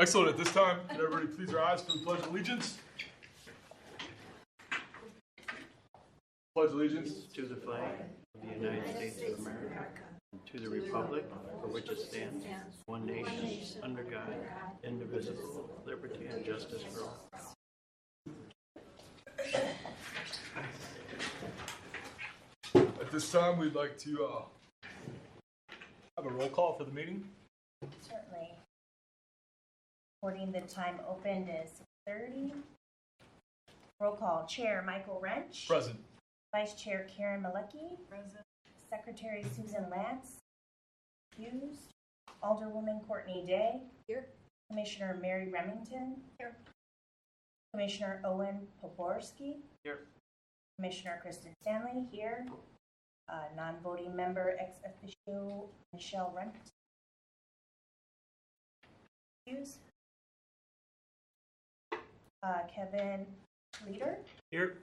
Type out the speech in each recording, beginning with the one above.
Excellent. At this time, can everybody please rise for the Pledge of Allegiance? Pledge allegiance to the flag of the United States of America and to the republic for which it stands, one nation, under God, indivisible, with liberty and justice for all. At this time, we'd like to have a roll call for the meeting. Certainly. According the time opened is 6:30. Roll call. Chair Michael Wrench. Present. Vice Chair Karen Malecki. Present. Secretary Susan Lance. Excused. Alderwoman Courtney Day. Here. Commissioner Mary Remington. Here. Commissioner Owen Poborski. Here. Commissioner Kristen Stanley. Here. Non-voting member ex officio Michelle Rent. Excused. Kevin Leader. Here.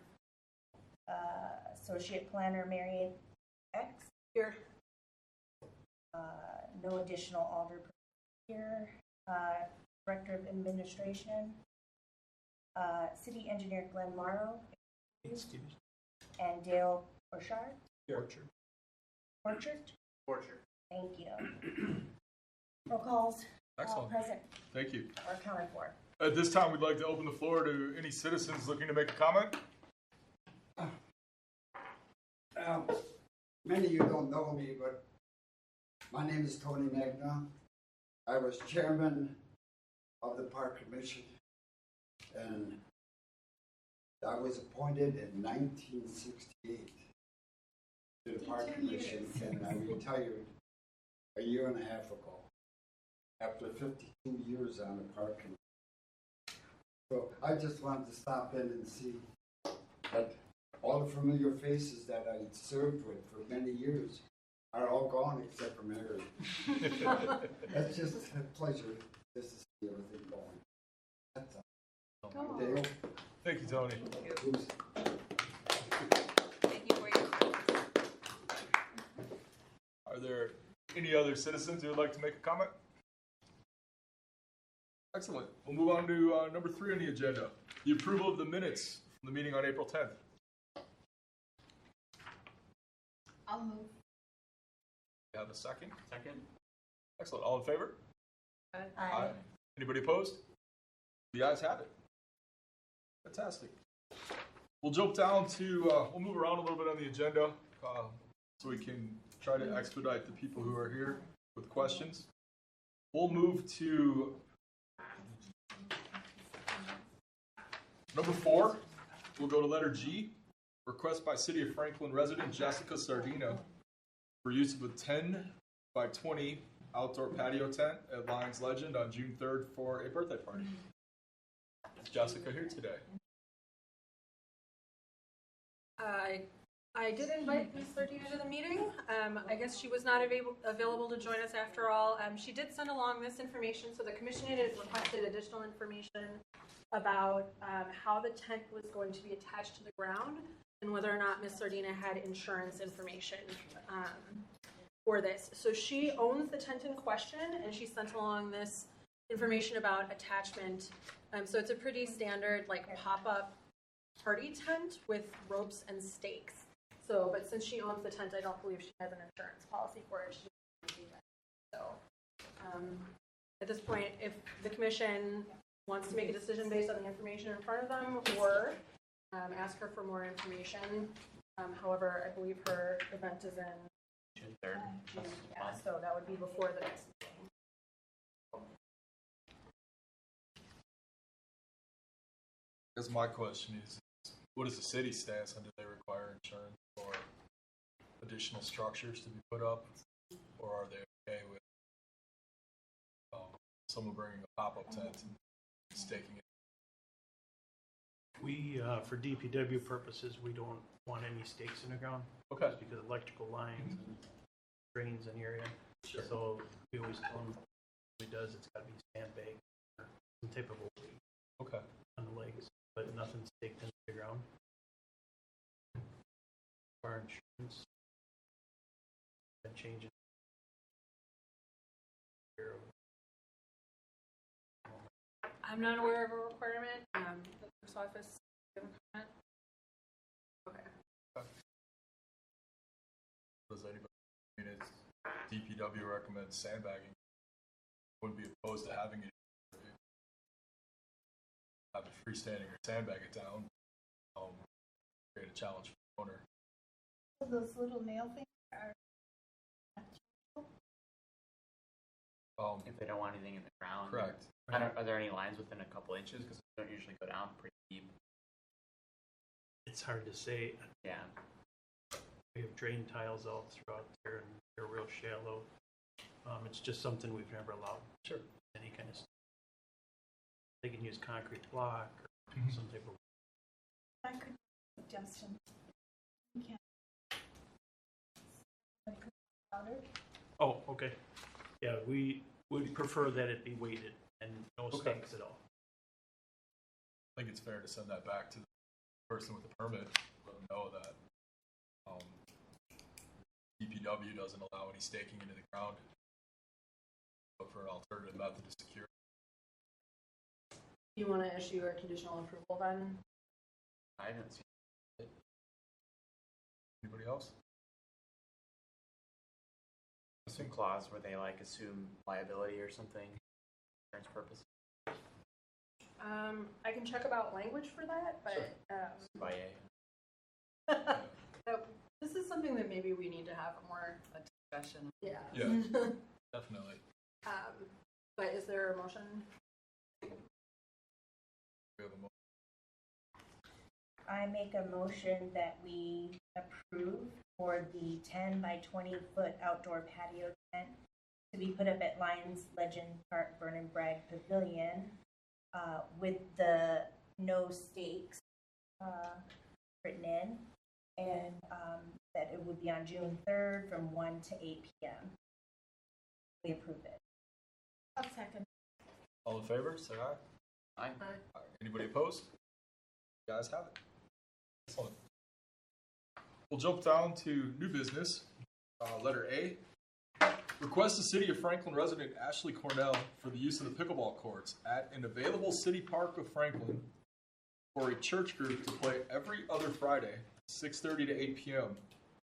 Associate Planner Marion X. Here. No additional alder here. Director of Administration. City Engineer Glenn Morrow. Excused. And Dale Borchardt. Orchard. Orchard. Thank you. Roll calls. Excellent. Present Thank you. or accounted for. At this time, we'd like to open the floor to any citizens looking to make a comment. Many of you don't know me, but my name is Tony Magna. I was chairman of the Park Commission, and I was appointed in 1968 to the Park Commission, and I retired a year and a half ago after 52 years on the Park Commission. So I just wanted to stop in and see that all the familiar faces that I served with for many years are all gone except for Mary. That's just a pleasure just to see everything going. That's all. Dale? Thank you, Tony. Who's Thank you for your service. Are there any other citizens who would like to make a comment? Excellent. We'll move on to number 3 on the agenda, the approval of the minutes from the meeting on April 10th. I'll move. You have a second? Second. Excellent. All in favor? Aye. Anybody opposed? The ayes have it. Fantastic. We'll jump down to, we'll move around a little bit on the agenda so we can try to expedite the people who are here with questions. We'll move to number 4. We'll go to letter G. Request by City of Franklin resident Jessica Sardina for use of a 10 by 20 outdoor patio tent at Lions Legend on June 3rd for a birthday party. Is Jessica here today? I did invite Ms. Sardina to the meeting. I guess she was not available to join us after all. She did send along this information, so the commission had requested additional information about how the tent was going to be attached to the ground and whether or not Ms. Sardina had insurance information for this. So she owns the tent in question, and she sent along this information about attachment. So it's a pretty standard, like, pop-up party tent with ropes and stakes. So, but since she owns the tent, I don't believe she has an insurance policy for it. She doesn't do that. So, at this point, if the commission wants to make a decision based on the information in front of them, or ask her for more information. However, I believe her event is in June 3rd. June, yeah, so that would be before the next meeting. I guess my question is, what is the city's stance, and do they require insurance for additional structures to be put up, or are they okay with someone bringing a pop-up tent and staking it? We, for DPW purposes, we don't want any stakes in the ground. Okay. Just because of electrical lines and drains in the area. Sure. So we always tell them what it does, it's got to be sandbag or some type of weight Okay. on the legs, but nothing staked into the ground. Our insurance, that changes. I'm not aware of a requirement. The clerk's office, do you have a comment? Okay. Does anybody, I mean, it's DPW recommends sandbagging. Wouldn't be opposed to having it. Have it freestanding or sandbag it down. Create a challenge for the owner. So those little nail things are. If they don't want anything in the ground. Correct. Are there any lines within a couple inches? Because they don't usually go down pretty deep. It's hard to say. Yeah. We have drain tiles all throughout there, and they're real shallow. It's just something we've never allowed. Sure. Any kind of stuff. They can use concrete block or some type of. I could suggestion. You can't. Powder. Oh, okay. Yeah, we would prefer that it be weighted and no stakes at all. I think it's fair to send that back to the person with the permit, let them know that DPW doesn't allow any staking into the ground. Look for an alternative method to secure. You want to issue a conditional approval then? I haven't seen it. Anybody else? Some clause where they like assume liability or something, insurance purposes. I can check about language for that, but By this is something that maybe we need to have more A discussion. Yeah. Yeah. Definitely. But is there a motion? We have a I make a motion that we approve for the 10 by 20 foot outdoor patio tent to be put up at Lions Legend Park Vernon Bragg Pavilion with the no stakes written in, and that it would be on June 3rd from 1 to 8 p.m. We approve it. I'll second. All in favor, say aye. Aye. Aye. Anybody opposed? You guys have it. Excellent. We'll jump down to new business. Letter A. Request the City of Franklin resident Ashley Cornell for the use of the pickleball courts at an available city park of Franklin for a church group to play every other Friday, 6:30 to 8 p.m.,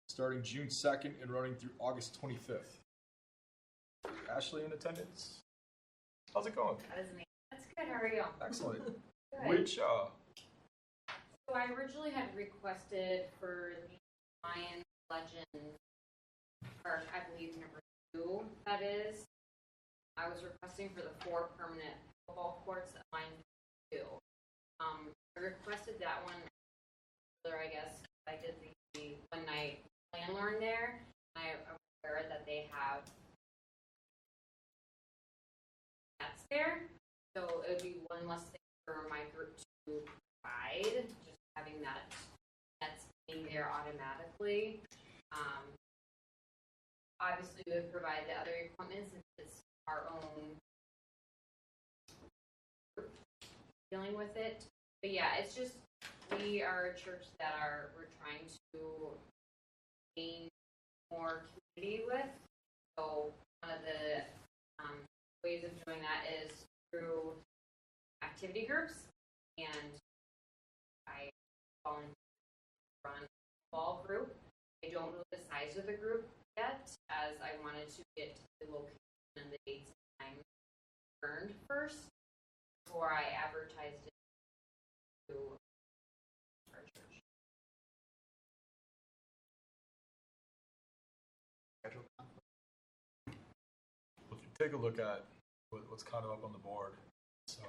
starting June 2nd and running through August 25th. Ashley in attendance. How's it going? That is me. That's good. How are you? Excellent. Good. Which, So I originally had requested for the Lions Legend Park, I believe number 2, that is. I was requesting for the 4 permanent football courts at line 2. I requested that one, I guess, I did the one night plan learn there. I'm aware that they have that's there. So it would be one less thing for my group to provide, just having that's being there automatically. Obviously, we would provide the other equipment since it's our own group dealing with it. But yeah, it's just we are a church that we're trying to gain more community with. So one of the ways of doing that is through activity groups, and I volunteer to run a ball group. I don't know the size of the group yet, as I wanted to get the location and the dates and time confirmed first before I advertised it to our church. if you take a look at what's kind of up on the board, so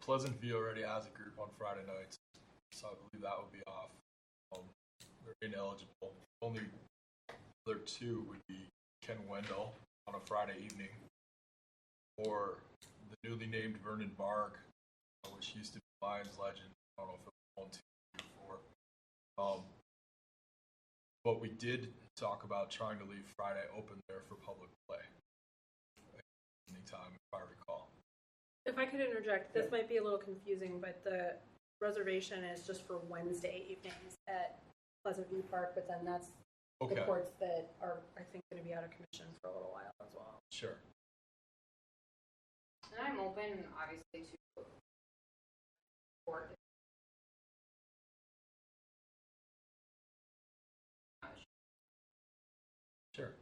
Pleasant View already has a group on Friday nights, so I believe that would be off. They're ineligible. Only other 2 would be Ken Wendell on a Friday evening, or the newly named Vernon Barg, which used to be Lions Legend. I don't know if it was 1, 2, 3, or 4. But we did talk about trying to leave Friday open there for public play. Anytime, if I recall. If I could interject, this might be a little confusing, but the reservation is just for Wednesday evenings at Pleasant View Park, but then that's Okay. the courts that are, I think, going to be out of commission for a little while as well. Sure. And I'm open, obviously, to support. Sure.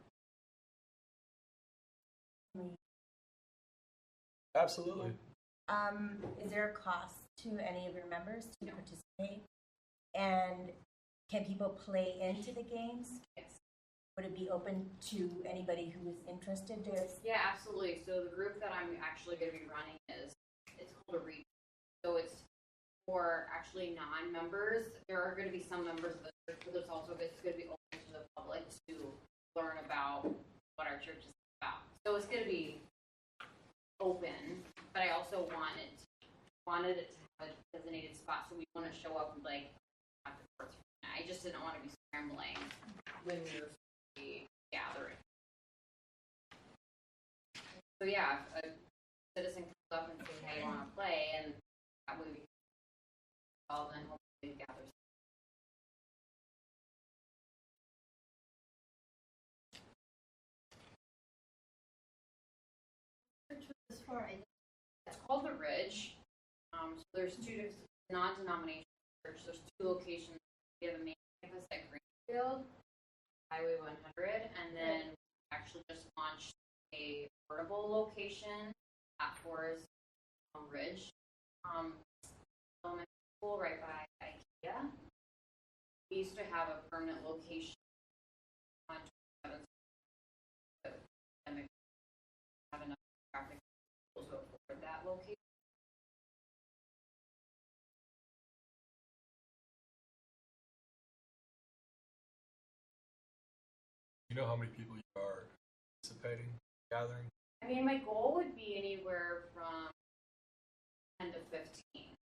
Absolutely. Is there a cost to any of your members to No. participate? And can people play into the games? Yes. Would it be open to anybody who is interested to? Yeah, absolutely. So the group that I'm actually going to be running it's called a REAP. So it's for actually non-members. There are going to be some members of the church, but it's going to be open to the public to learn about what our church is about. So it's going to be open, but I also wanted it to have a designated spot so we wouldn't show up and like have the courts. I just didn't want to be scrambling when we were supposed to be gathering. So yeah, if a citizen comes up and says, "Hey, I want to play," and that way we can all then hopefully gather. As far as It's called the Ridge. So there's two non-denominational church. There's two locations. We have a main campus at Greenfield, Highway 100, and then we actually just launched a portable location at Forest Ridge. Elementary school right by IKEA. We used to have a permanent location on 27th. Have enough traffic to afford that location. You know how many people you are participating, gathering? I mean, my goal would be anywhere from 10 to 15.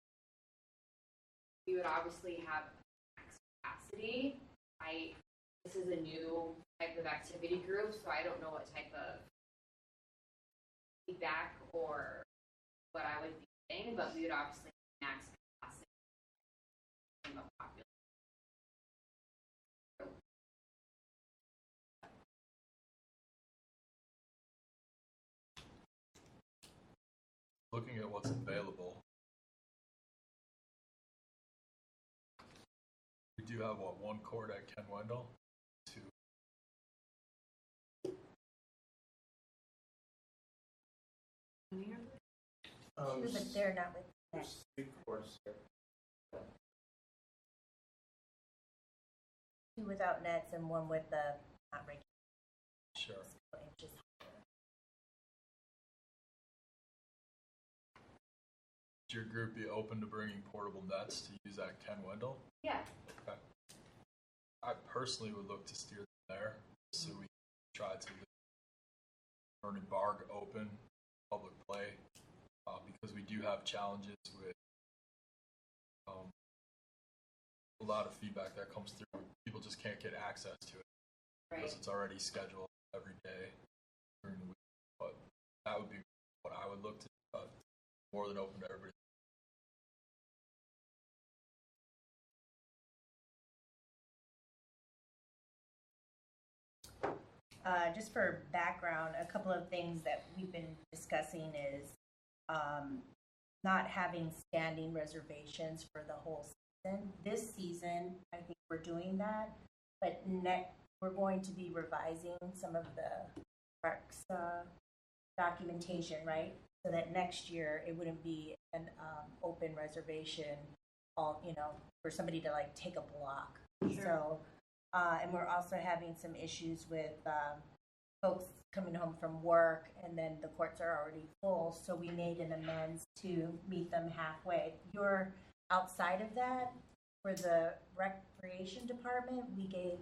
We would obviously have max capacity. This is a new type of activity group, so I don't know what type of feedback or what I would be getting, but we would obviously have max capacity from the population. Looking at what's available, we do have one court at Ken Wendell, two. But they're not with that. Two without nets and one with the not regular Sure. inches. Would your group be open to bringing portable nets to use at Ken Wendell? Yeah. Okay. I personally would look to steer them there, so we try to leave Vernon Barg open, public play, because we do have challenges with a lot of feedback that comes through. People just can't get access to it because it's already scheduled every day during the week. But that would be what I would look to more than open to everybody. Just for background, a couple of things that we've been discussing is not having standing reservations for the whole season. This season, I think we're doing that, but we're going to be revising some of the parks documentation, right? So that next year it wouldn't be an open reservation, for somebody to like take a block. Sure. So. And we're also having some issues with folks coming home from work, and then the courts are already full, so we made an amends to meet them halfway. You're outside of that. For the recreation department, we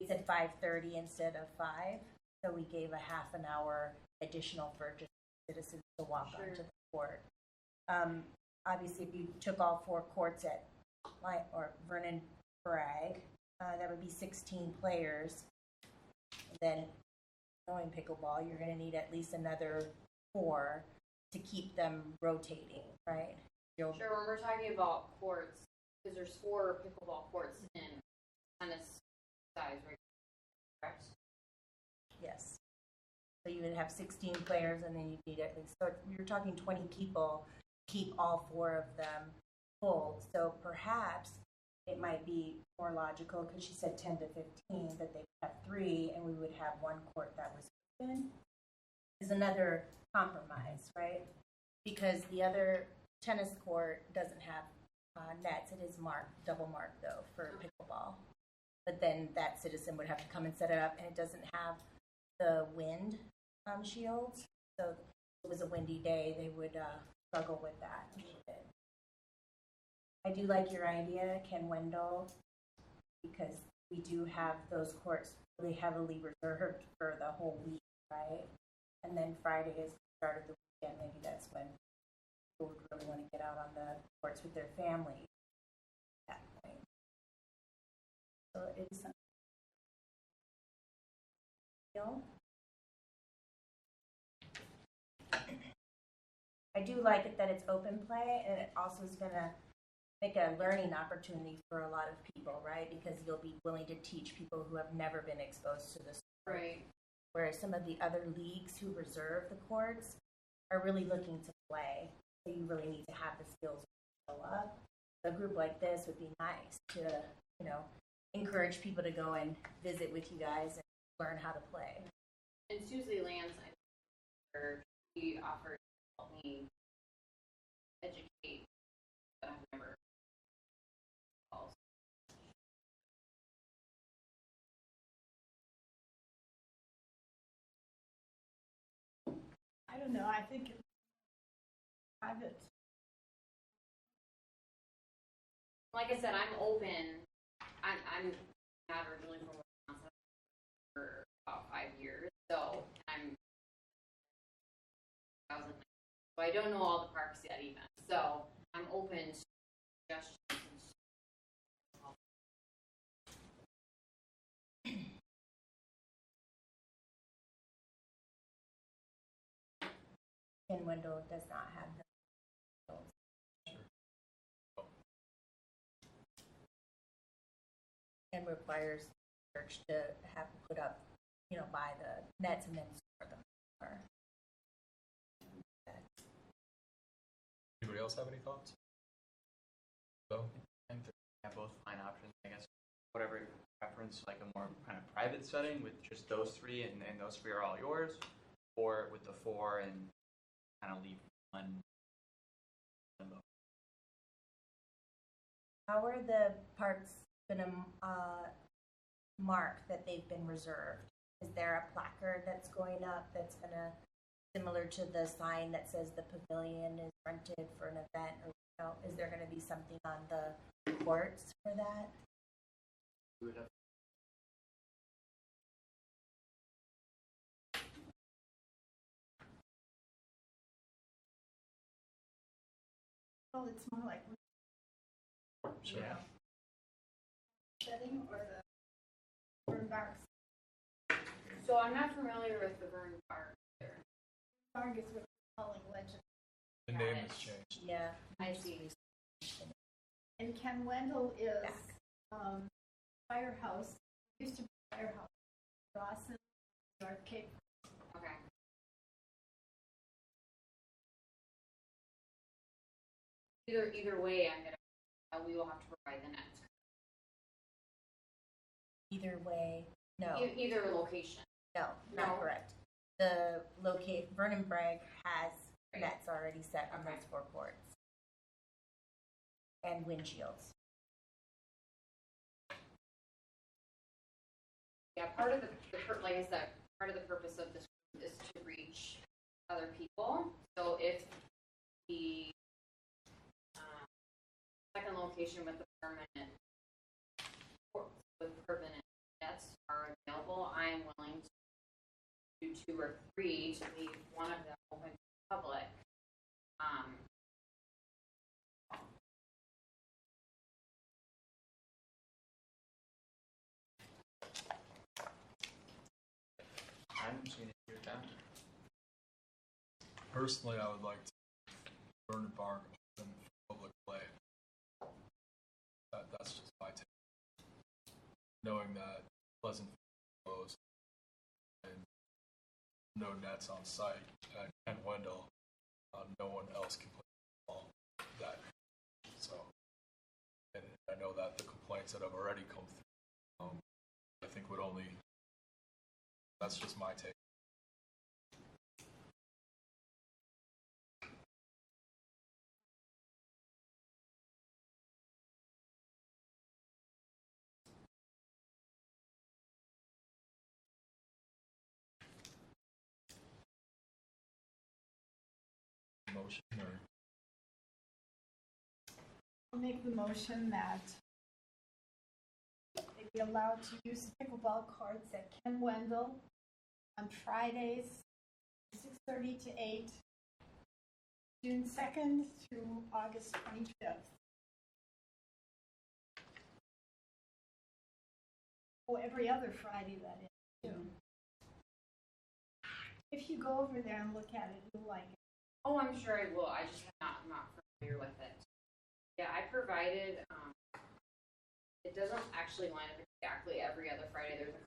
said 5:30 instead of 5, so we gave a half an hour additional for just citizens to walk Sure. onto the court. Obviously, if you took all 4 courts at Vernon Bragg, that would be 16 players. Then, knowing pickleball, you're going to need at least another 4 to keep them rotating, right? Sure, when we're talking about courts, because there's 4 pickleball courts in tennis size, right? Correct? Yes. So you would have 16 players, and then you'd need at least, so you're talking 20 people, keep all 4 of them full. So perhaps it might be more logical, because she said 10 to 15, that they would have 3, and we would have 1 court that was open. Is another compromise, right? Because the other tennis court doesn't have nets. It is marked, double marked though, for pickleball. But then that citizen would have to come and set it up, and it doesn't have the wind shields. So if it was a windy day, they would struggle with that a little bit. I do like your idea, Ken Wendell, because we do have those courts really heavily reserved for the whole week, right? And then Friday is the start of the weekend. Maybe that's when people would really want to get out on the courts with their family at that point. So it's something. I do like it that it's open play, and it also is going to make a learning opportunity for a lot of people, right? Because you'll be willing to teach people who have never been exposed to this. Right. Whereas some of the other leagues who reserve the courts are really looking to play. So you really need to have the skills to show up. A group like this would be nice to, you know, encourage people to go and visit with you guys and learn how to play. And Susie Lance, she offered to help me educate, but I've never. I don't know, I think it's private. Like I said, I'm open. I'm not originally from Wisconsin for about 5 years, so so I don't know all the parks yet even. So I'm open to suggestions. Ken Wendell does not have the and requires the church to have put up, you know, buy the nets and then store them. Anybody else have any thoughts? So, I think they have both fine options, I guess. Whatever your preference, like a more kind of private setting with just those 3 and those 3 are all yours, or with the 4 and kind of leave one. How are the parks going to mark that they've been reserved? Is there a placard that's going up that's going to, similar to the sign that says the pavilion is rented for an event, or you know, is there going to be something on the courts for that? We would have Well, it's more like Yeah. setting or the burn barks. So I'm not familiar with the Vern Park either. Bark is what we're calling legend. the name has changed. Yeah, I see. And Ken Wendell is Back. Firehouse, used to be Firehouse, Rawson, North Cape. Okay. Either way, we will have to provide the nets. either way, no. Either location. No, not No. correct. The Vernon Bragg has Right. nets already set on Okay. those 4 courts. And windshields. Yeah, part of like I said, part of the purpose of this group is to reach other people. So if the second location with the permanent nets are available, I am willing to do 2 or 3 to leave one of them open to the public. I haven't seen it here down. Personally, I would like to burn the park open for public play. That's just my take. Knowing that Pleasant closed and no nets on site at Ken Wendell, no one else can play football that. So, and I know that the complaints that have already come through, I think would only, that's just my take. Motion or? I'll make the motion that they be allowed to use the pickleball courts at Ken Wendell on Fridays, 6:30 to 8, June 2nd through August 25th. Oh, every other Friday, that is, too. If you go over there and look at it, you'll like it. Oh, I'm sure I will. I just I'm not familiar with it. Yeah, I provided. It doesn't actually line up exactly every other Friday. There's a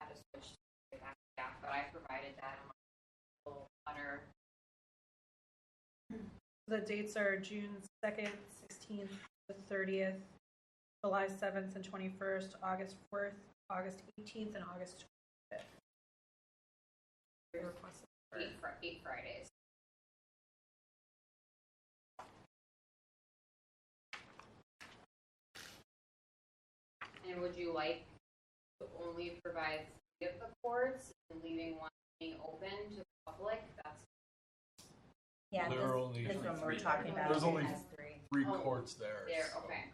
had to switch to get back to staff, but I provided that in my little letter. The dates are June 2nd, 16th, the 30th, July 7th and 21st, August 4th, August 18th, and August 25th. Eight Fridays. And would you like to only provide 3 of the courts and leaving one being open to the public? That's Yeah, There are only this one we're talking about. There's only has 3. 3 Oh, courts there. there. so- Okay.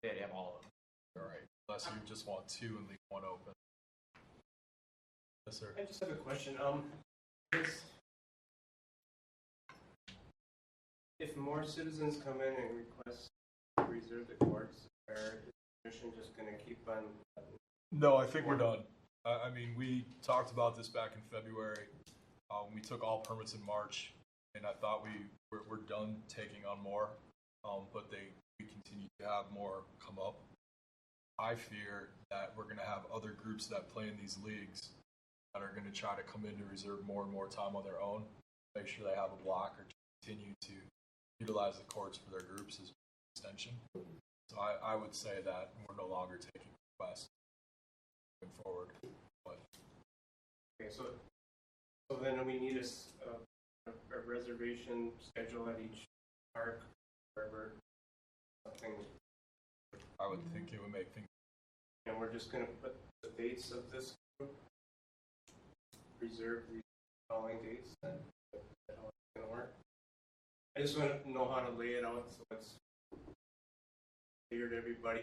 They'd have all of them. All right, unless you just want 2 and leave 1 open. Yes, sir. I just have a question. If more citizens come in and request to reserve the courts, is the commission just going to keep on? No, I think we're done. I mean, we talked about this back in February. We took all permits in March, and I thought we're done taking on more, but we continue to have more come up. I fear that we're going to have other groups that play in these leagues that are going to try to come in to reserve more and more time on their own, make sure they have a block, or continue to utilize the courts for their groups as extension. So I would say that we're no longer taking requests moving forward. But Okay, so then we need a reservation schedule at each park, wherever something. I would think it would make things. And we're just going to put the dates of this group, reserve the following dates, and that's how it's going to work. I just want to know how to lay it out so it's clear to everybody.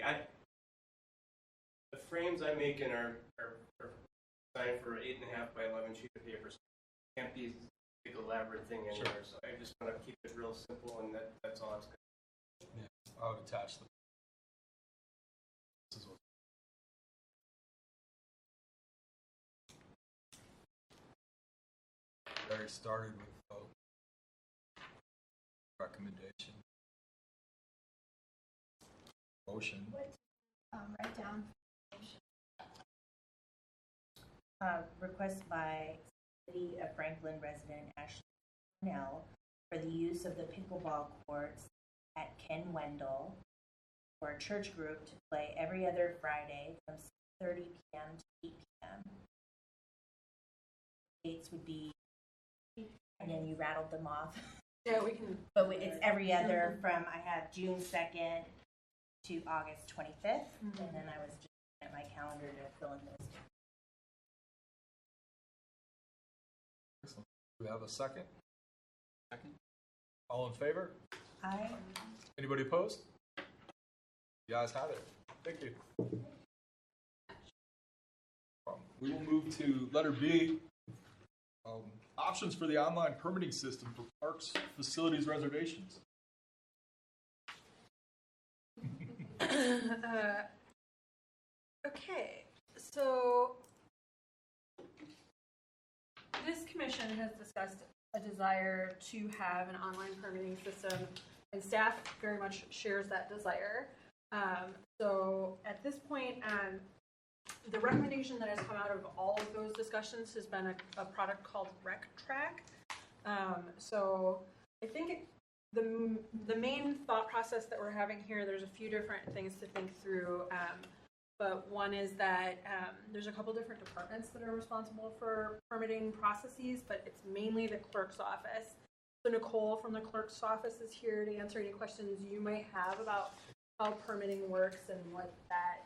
The frames I make in are designed for 8.5 by 11 sheet of paper. So it can't be a big elaborate thing anywhere. So I just want to keep it real simple, and that's all it's going to be. Yeah, I would attach the. This is what. Larry started with recommendation. Motion. Write down. Request by City of Franklin resident Ashley Cornell for the use of the pickleball courts at Ken Wendell for a church group to play every other Friday from 6:30 p.m. to 8 p.m. Dates would be, and then you rattled them off. Yeah, we can. But it's every other from, I have June 2nd to August 25th, and then I was just looking at my calendar to fill in those. Excellent. Do we have a second? Second. All in favor? Aye. Anybody opposed? You guys have it. Thank you. We will move to letter B. Options for the online permitting system for parks, facilities, reservations. Okay, so this commission has discussed a desire to have an online permitting system, and staff very much shares that desire. So at this point, the recommendation that has come out of all of those discussions has been a product called RecTrack. So I think the main thought process that we're having here, there's a few different things to think through. But one is that there's a couple different departments that are responsible for permitting processes, but it's mainly the clerk's office. So Nicole from the clerk's office is here to answer any questions you might have about how permitting works and what that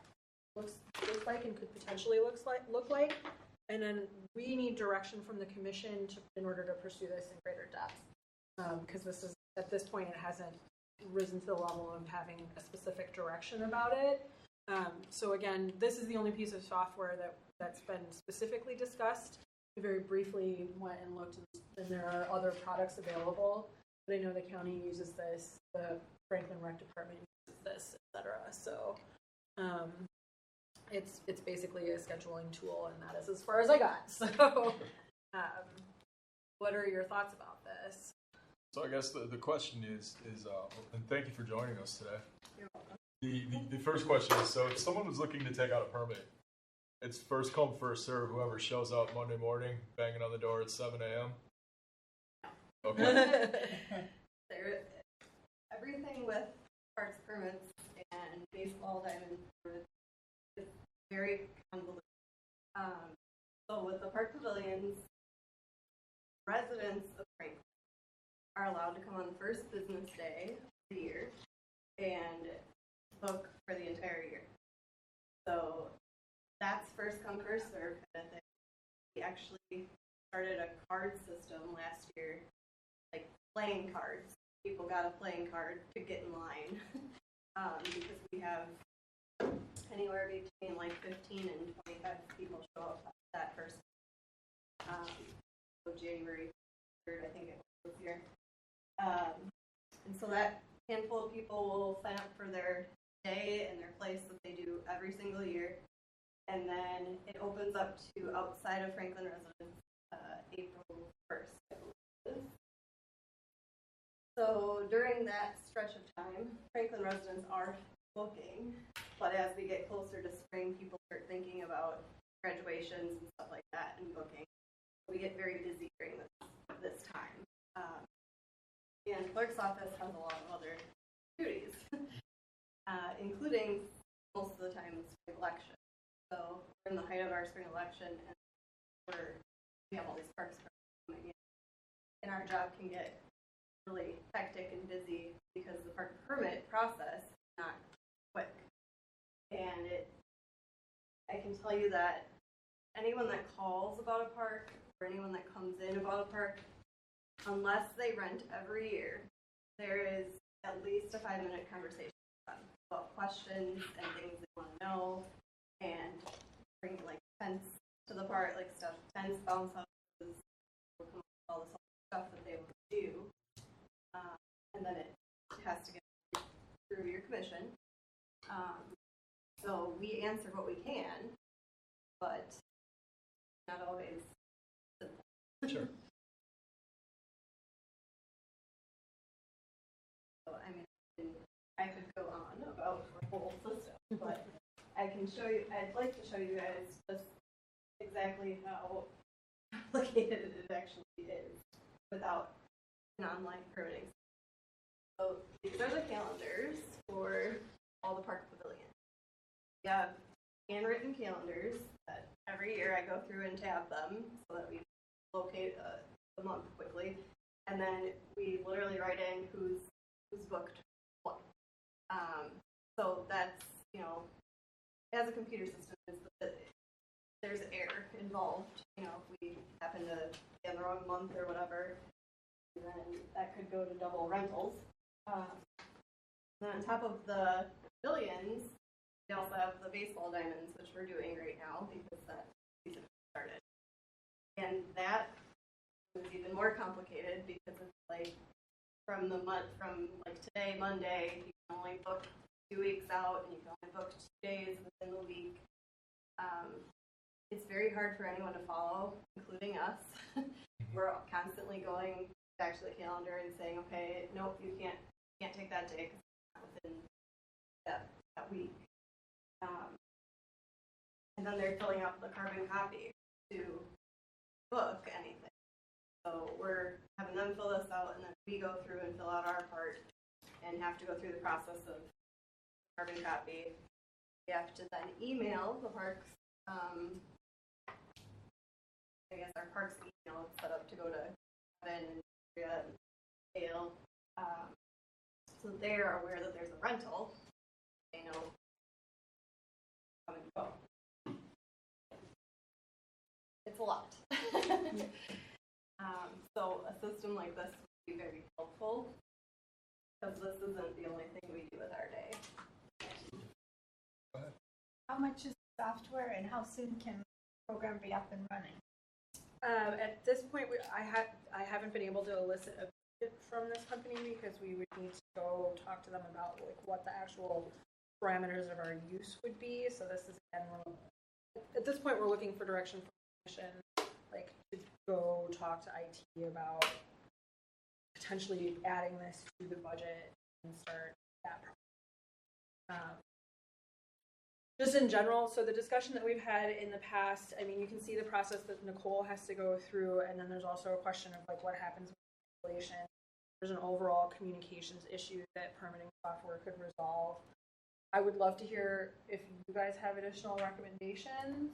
looks like and could potentially look like. And then we need direction from the commission in order to pursue this in greater depth. Because this is, at this point, it hasn't risen to the level of having a specific direction about it. So again, this is the only piece of software that's been specifically discussed. We very briefly went and looked, and there are other products available. But I know the county uses this, the Franklin Rec Department uses this, etc. So it's basically a scheduling tool, and that is as far as I got. So what are your thoughts about this? So I guess the question is, and thank you for joining us today. You're welcome. The first question is, so if someone was looking to take out a permit, it's first come, first serve, whoever shows up Monday morning, banging on the door at 7 a.m.? Okay. Everything with parks permits and baseball diamond permits is very convoluted. So with the park pavilions, residents of Franklin are allowed to come on the first business day of the year and book for the entire year. So that's first come, first serve kind of thing. We actually started a card system last year, like playing cards. People got a playing card to get in line because we have anywhere between like 15 and 25 people show up that first. So January 3rd, I think it was this year. And so that handful of people will sign up for their day and their place that they do every single year. And then it opens up to outside of Franklin residents April 1st. So during that stretch of time, Franklin residents are booking, but as we get closer to spring, people start thinking about graduations and stuff like that and booking. We get very busy during this time. And clerk's office has a lot of other duties, including most of the time the spring election. So we're in the height of our spring election, and we have all these parks coming in, and our job can get really hectic and busy because the park permit process is not quick. And I can tell you that anyone that calls about a park or anyone that comes in about a park, unless they rent every year, there is at least a 5-minute conversation about questions and things they want to know, and bring like tents to the park, like stuff, tents, bounce houses, all this stuff that they want to do. And then it has to get through your commission. So we answer what we can, but not always simple. Sure. So, I mean, I could go on about the whole system, but I can show you, I'd like to show you guys just exactly how complicated it actually is without an online permitting. So these are the calendars for all the park pavilions. We have handwritten calendars that every year I go through and tab them so that we locate the month quickly. And then we literally write in who's booked what. So that's, you know, as a computer system, there's error involved. You know, if we happen to be in the wrong month or whatever, then that could go to double rentals. Then on top of the pavilions, we also have the baseball diamonds, which we're doing right now because that season started. And that was even more complicated because it's like from like today, Monday, you can only book 2 weeks out, and you can only book 2 days within the week. It's very hard for anyone to follow, including us. We're constantly going back to the calendar and saying, okay, nope, you can't take that day because it's not within that week. and then they're filling out the carbon copy to book anything. So we're having them fill this out, and then we go through and fill out our part, and have to go through the process of carbon copy. We have to then email the parks. I guess our parks email is set up to go to Kevin and Andrea and Dale, so they're aware that there's a rental. They know come and go. It's a lot. So a system like this would be very helpful, because this isn't the only thing we do with our day. How much is the software and how soon can the program be up and running? At this point, I haven't been able to elicit a bid from this company because we would need to go talk to them about like what the actual parameters of our use would be. So this is again, at this point, we're looking for direction from the commission, like to go talk to IT about potentially adding this to the budget and start that process. Just in general, so the discussion that we've had in the past, I mean, you can see the process that Nicole has to go through, and then there's also a question of like what happens with installation. There's an overall communications issue that permitting software could resolve. I would love to hear if you guys have additional recommendations,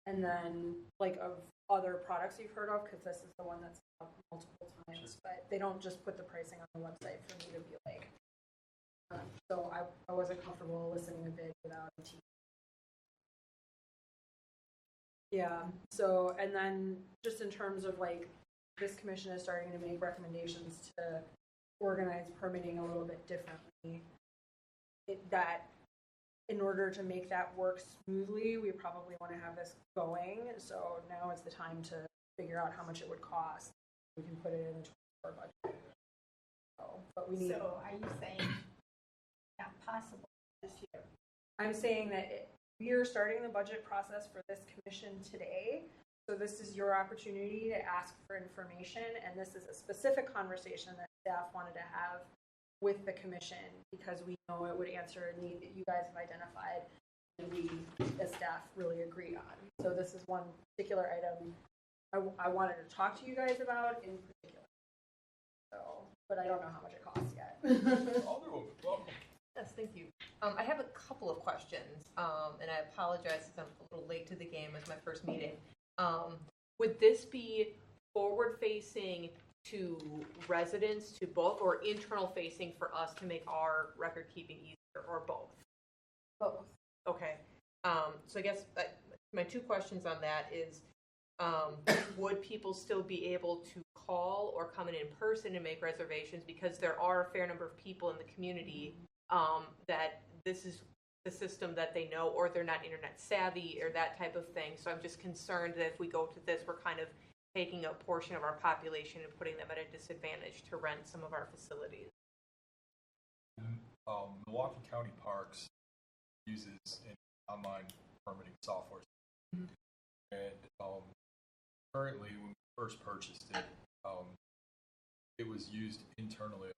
and then like of other products you've heard of, because this is the one that's up multiple times, but they don't just put the pricing on the website for me to be like. So I wasn't comfortable listening a bid without a team. Yeah, so, and then just in terms of like, this commission is starting to make recommendations to organize permitting a little bit differently. That in order to make that work smoothly, we probably want to have this going. So now is the time to figure out how much it would cost. We can put it in the 24 budget. So, but we need. So are you saying not possible this year? I'm saying that we are starting the budget process for this commission today. So this is your opportunity to ask for information, and this is a specific conversation that staff wanted to have with the commission because we know it would answer a need that you guys have identified and we as staff really agree on. So this is one particular item I wanted to talk to you guys about in particular. So, but I don't know how much it costs yet. Yes, thank you. I have a couple of questions, and I apologize if I'm a little late to the game. It's my first meeting. Would this be forward-facing to residents, to both, or internal-facing for us to make our record-keeping easier, or both? Both. Okay. So I guess my two questions on that is, would people still be able to call or come in person and make reservations? Because there are a fair number of people in the community that this is the system that they know, or they're not internet savvy or that type of thing. So I'm just concerned that if we go to this, we're kind of taking a portion of our population and putting them at a disadvantage to rent some of our facilities. Milwaukee County Parks uses an online permitting software. Mm-hmm. And currently, when we first purchased it, it was used internally,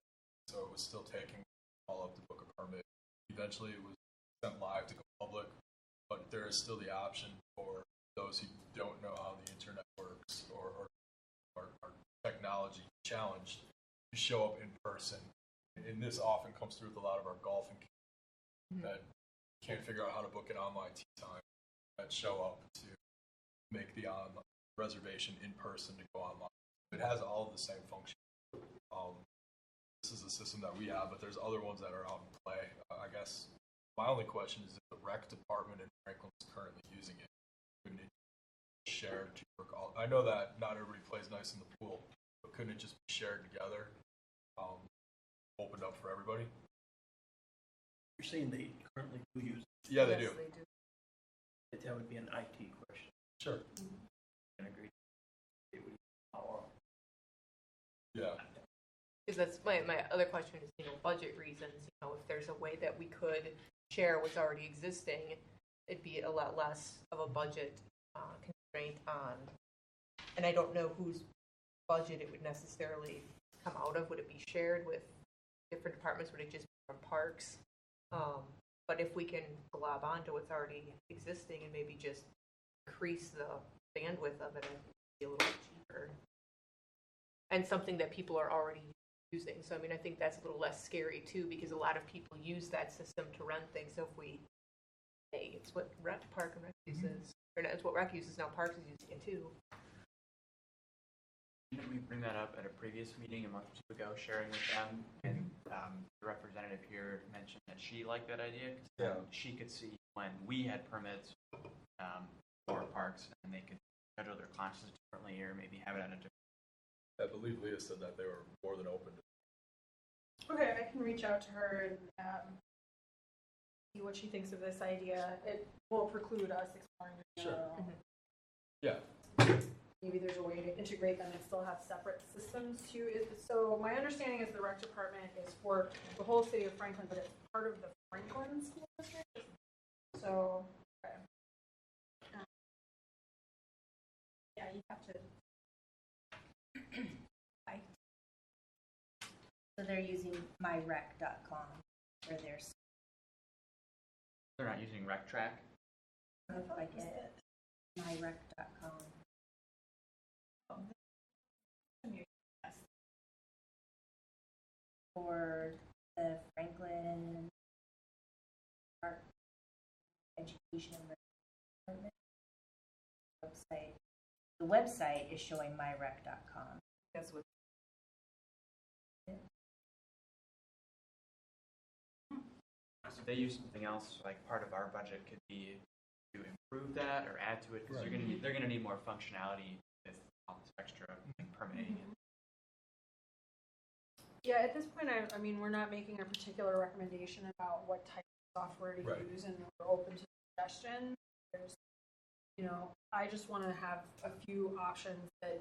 so it was still taking all up to book a permit. Eventually, it was sent live to go public, but there is still the option for those who don't know how the internet works or are technology challenged to show up in person. And this often comes through with a lot of our golfing that can't figure out how to book an online tee time, that show up to make the online reservation in person to go online. It has all of the same functions. This is a system that we have, but there's other ones that are out in play. I guess my only question is if the rec department in Franklin is currently using it, couldn't it be shared to work all? I know that not everybody plays nice in the pool, but couldn't it just be shared together, opened up for everybody? You're saying they currently do use it? Yeah, they do. They do. That would be an IT question. Sure. I agree. It would be power. Yeah. Because that's my other question is, budget reasons. If there's a way that we could share what's already existing, it'd be a lot less of a budget constraint on. And I don't know whose budget it would necessarily come out of. Would it be shared with different departments? Would it just be from parks? But if we can glob onto what's already existing and maybe just increase the bandwidth of it, I think it'd be a little bit cheaper. And something that people are already using. So, I mean, I think that's a little less scary too, because a lot of people use that system to rent things. So if we, hey, it's what Park and Rec uses, or no, it's what Rec uses now, Parks is using it too. Didn't we bring that up at a previous meeting a month or two ago, sharing with them? And the representative here mentioned that she liked that idea because she could see when we had permits for parks and they could schedule their classes differently or maybe have it at a different. I believe Leah said that they were more than open to. Okay, I can reach out to her and see what she thinks of this idea. It won't preclude us exploring it. Sure. Mm-hmm. Yeah. Maybe there's a way to integrate them and still have separate systems too. So my understanding is the rec department is for the whole city of Franklin, but it's part of the Franklin School District. So, okay. Yeah, you have to. So they're using myrec.com for their. They're not using RecTrack. I don't know if I get it. Myrec.com. For the Franklin Park Education and Department website. The website is showing myrec.com. That's what. So if they use something else, like part of our budget could be to improve that or add to it because they're gonna need more functionality with all this extra permitting. Yeah, at this point, I mean, we're not making a particular recommendation about what type of software to use, and we're open to suggestion. There's, I just want to have a few options that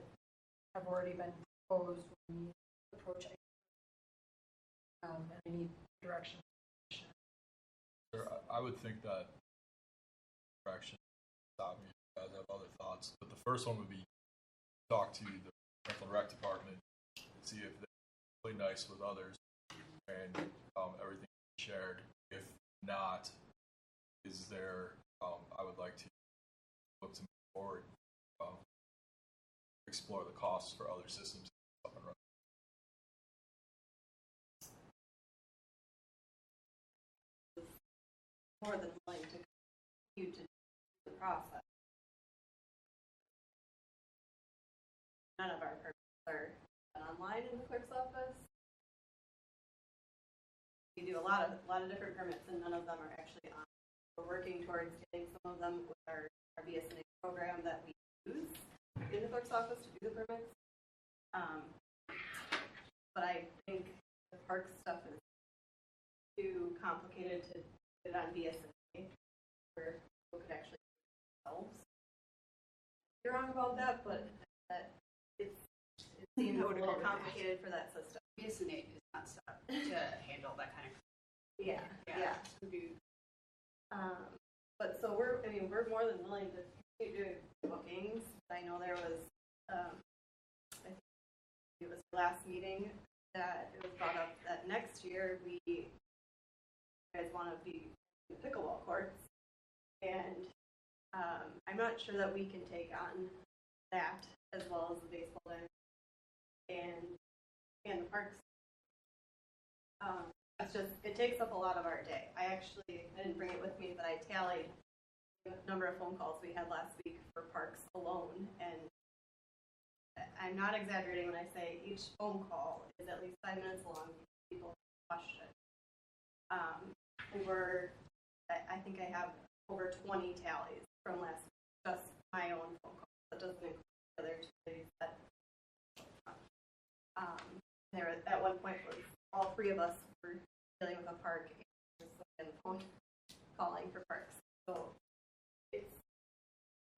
have already been proposed when we approach it. And I need direction. I would think that direction. Stop me if you guys have other thoughts, but the first one would be talk to the Franklin Rec Department and see if they're really nice with others and everything shared. If not, is there? I would like to look to move forward, explore the costs for other systems up and running. More than willing to continue to do the process. None of our permits are online in the clerk's office. We do a lot of different permits, and none of them are actually on. We're working towards getting some of them with our BSNA program that we use in the clerk's office to do the permits. But I think the park stuff is too complicated to put it on BSNA, where people could actually do it themselves. You're wrong about that, but it seems a little complicated for that system. BSNA is not set up to handle that kind of. Yeah. But so we're more than willing to continue doing bookings. I know there was, I think it was the last meeting that it was brought up that next year you guys want to be in pickleball courts, and I'm not sure that we can take on that as well as the baseball diamond and the parks. It's just, it takes up a lot of our day. I didn't bring it with me, but I tallied the number of phone calls we had last week for parks alone, and I'm not exaggerating when I say each phone call is at least 5 minutes long. People have questions. I think I have over 20 tallies from last week, just my own phone calls. That doesn't include the other two ladies that. There at one point was all three of us were dealing with a park and phone calling for parks. So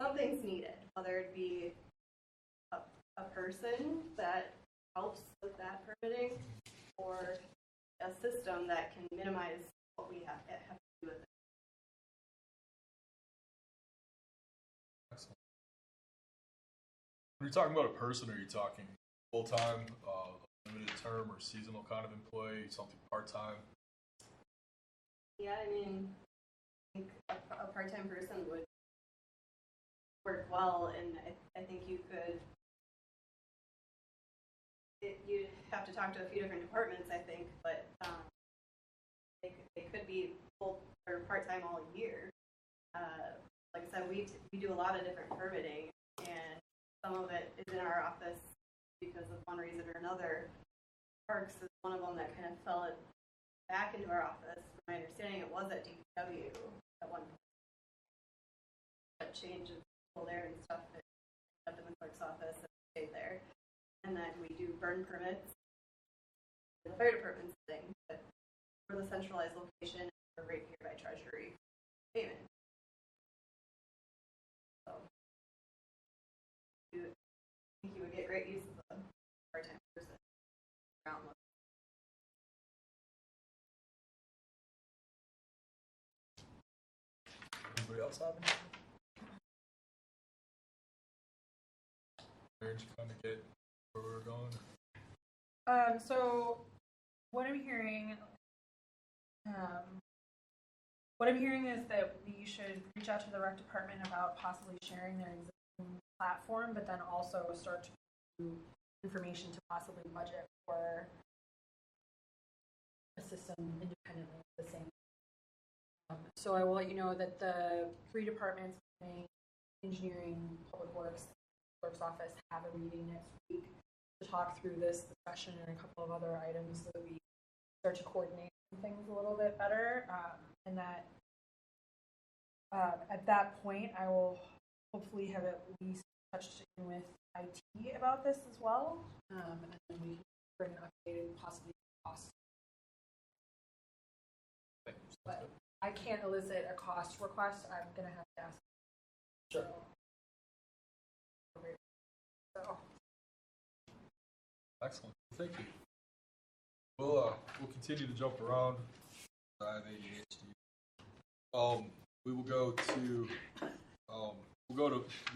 something's needed, whether it be a person that helps with that permitting or a system that can minimize what we have to do with it. Excellent. When you're talking about a person, are you talking full-time, limited term, or seasonal kind of employee, something part-time? Yeah, I mean, I think a part-time person would work well, and I think you could, you'd have to talk to a few different departments, I think, but they could be full or part-time all year. Like I said, we do a lot of different permitting, and some of it is in our office because of one reason or another. Parks is one of them that kind of fell back into our office. From my understanding, it was at DPW at one point. That change of people there and stuff, it ended up in the clerk's office and stayed there. And then we do burn permits, the fire department's thing, but for the centralized location, we're right here by Treasury payment. So, I think you would get great use of a part-time person around. Anybody else have anything? Where'd you kind of get where we were going? So what I'm hearing is that we should reach out to the rec department about possibly sharing their existing platform, but then also start to do information to possibly budget for a system independently of the same. So I will let you know that the 3 departments, engineering, public works, clerk's office, have a meeting next week to talk through this discussion and a couple of other items so that we start to coordinate things a little bit better. And that at that point, I will hopefully have at least touched in with IT about this as well. And then we can bring an updated, possibly cost. But I can't elicit a cost request. I'm going to have to ask. Sure. So. Excellent. Thank you. We'll continue to jump around. I have ADHD. We will go to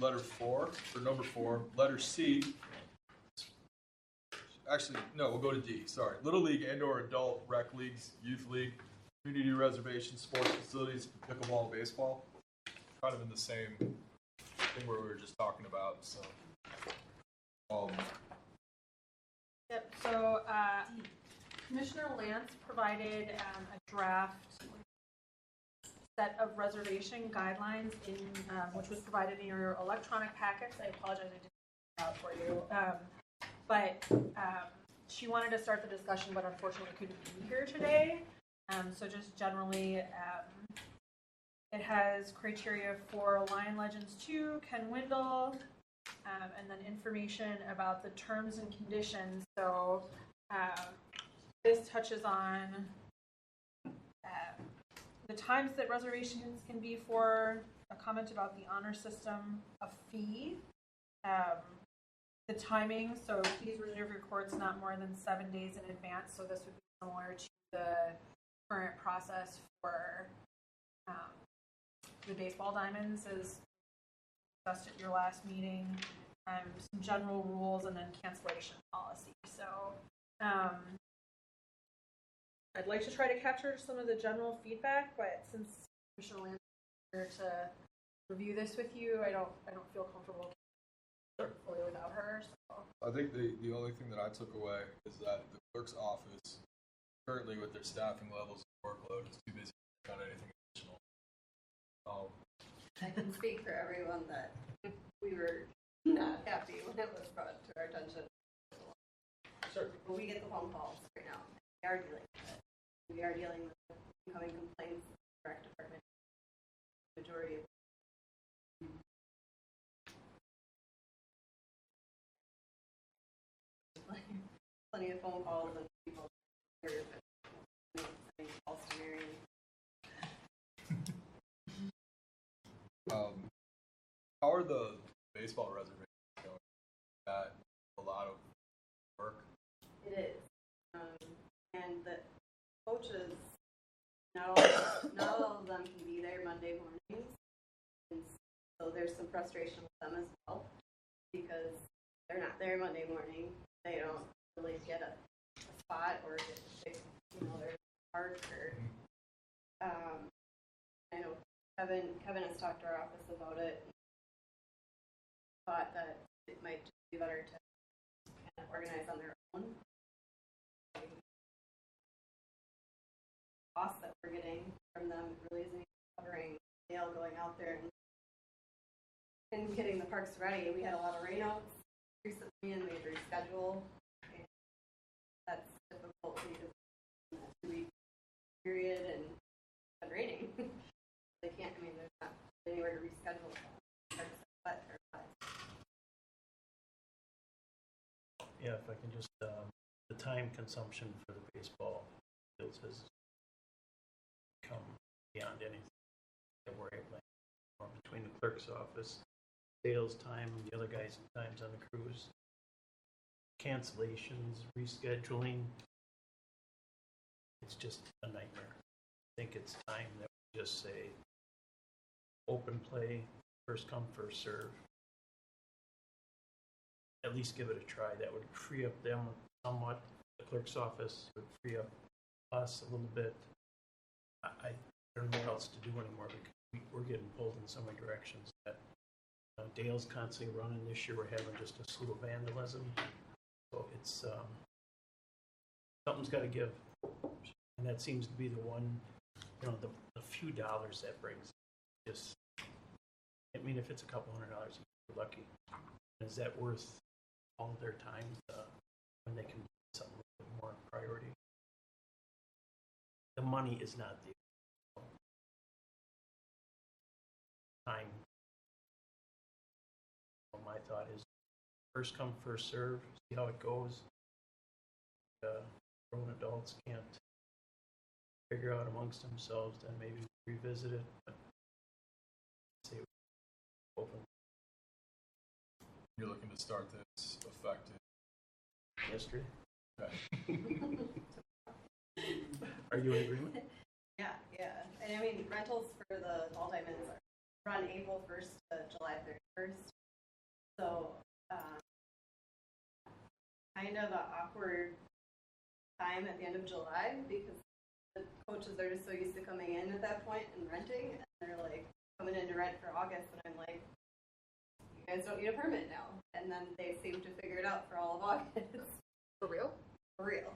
letter 4 or number 4. Letter C. Actually, no, we'll go to D. Sorry. Little League and/or adult rec leagues, youth league, community reservations, sports facilities, pickleball, and baseball. Kind of in the same thing where we were just talking about. So. Yep. So Commissioner Lance provided a draft set of reservation guidelines in which was provided in your electronic packets. I apologize, I didn't put it out for you. But she wanted to start the discussion, but unfortunately couldn't be here today. So just generally, it has criteria for Lion Legends 2, Ken Wendell, and then information about the terms and conditions. So this touches on the times that reservations can be for, a comment about the honor system, a fee, the timing. So please reserve your courts not more than 7 days in advance. So this would be similar to the current process for the baseball diamonds, as discussed at your last meeting. Some general rules and then cancellation policy. So I'd like to try to capture some of the general feedback, but since Commissioner Lance is here to review this with you, I don't feel comfortable fully without her. So. I think the only thing that I took away is that the clerk's office, currently with their staffing levels and workload, is too busy to take on anything additional. I can speak for everyone that we were not happy when it was brought to our attention. Sure. But we get the phone calls right now. We are dealing with it. We are dealing with incoming complaints in the rec department. The majority of plenty of phone calls and people sending calls to Marion. How are the baseball reservations going? Is that a lot of work? It is. And the coaches, not all of them can be there Monday mornings. And so there's some frustration with them as well because they're not there Monday morning. They don't really get a spot or get to pick, their park or Kevin has talked to our office about it. Thought that it might just be better to kind of organize on their own. Costs that we're getting from them really isn't covering Dale going out there and getting the parks ready. We had a lot of rainouts recently and we had to reschedule. And that's difficult because in that 2-week period and it's been raining. They can't, I mean, there's not anywhere to reschedule. Yeah, if I can just, the time consumption for the baseball fields has come beyond anything that we're able to, between the clerk's office, sales time, and the other guys' times on the crews, cancellations, rescheduling. It's just a nightmare. I think it's time that we just say open play, first come, first serve. At least give it a try. That would free up them somewhat. The clerk's office would free up us a little bit. I don't know what else to do anymore because we're getting pulled in so many directions that Dale's constantly running. This year we're having just a slew of vandalism. So it's something's got to give, and that seems to be the one. You know, the few dollars that brings. Just, I mean, if it's a couple $100, you're lucky. Is that worth all their time when they can do something a little bit more priority? The money is not the time. Well, my thought is first come, first serve, see how it goes. Grown adults can't figure out amongst themselves, then maybe revisit it. But say open. You're looking to start this effective Yesterday. Okay. Are you in agreement? Yeah. And I mean, rentals for the fall diamonds are run April 1st to July 31st. So, kind of an awkward time at the end of July because the coaches are just so used to coming in at that point and renting, and they're like coming in to rent for August, and I'm like, you guys don't need a permit now. And then they seem to figure it out for all of August. For real? For real.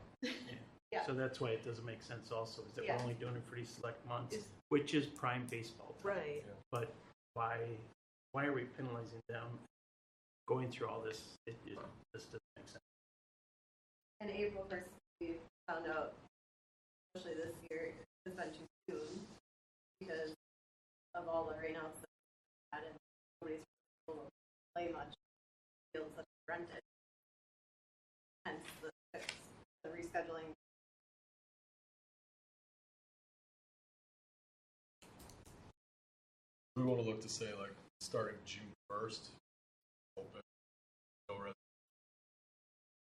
Yeah. So that's why it doesn't make sense also, is that Yeah. we're only doing it for these select months, which is prime baseball time. Right. But why are we penalizing them going through all this? It just doesn't make sense. And April 1st, we found out, especially this year, it's been too soon because of all the rainouts that we had and nobody's able to play much. Fields that are rented. Hence the rescheduling. We want to look to say like starting June 1st. Open. No res-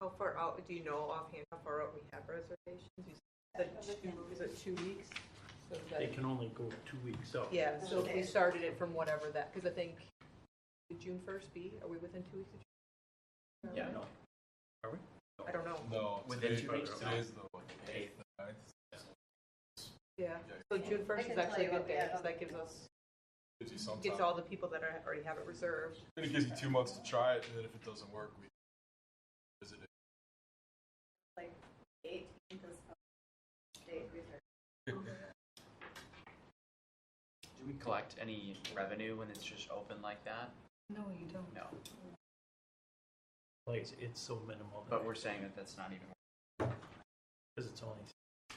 How far out, do you know offhand how far out we have reservations? You said is it 2 weeks? So is that, They can only go 2 weeks out. yeah, so if we started it from whatever that, because I think, would June 1st be? Are we within 2 weeks of June? Yeah. No. Are we? I don't know. No, Within today, 2 weeks? Today's the 8th and 9th. Yeah, so June 1st is actually a good day, because that gives us, Gives you some gets time. all the people that already have it reserved. And it gives you 2 months to try it, and then if it doesn't work, we visit it. Like 18th is the date we start. Do we collect any revenue when it's just open like that? No, you don't. No. Like it's so minimal. But we're saying that that's not even. Because it's only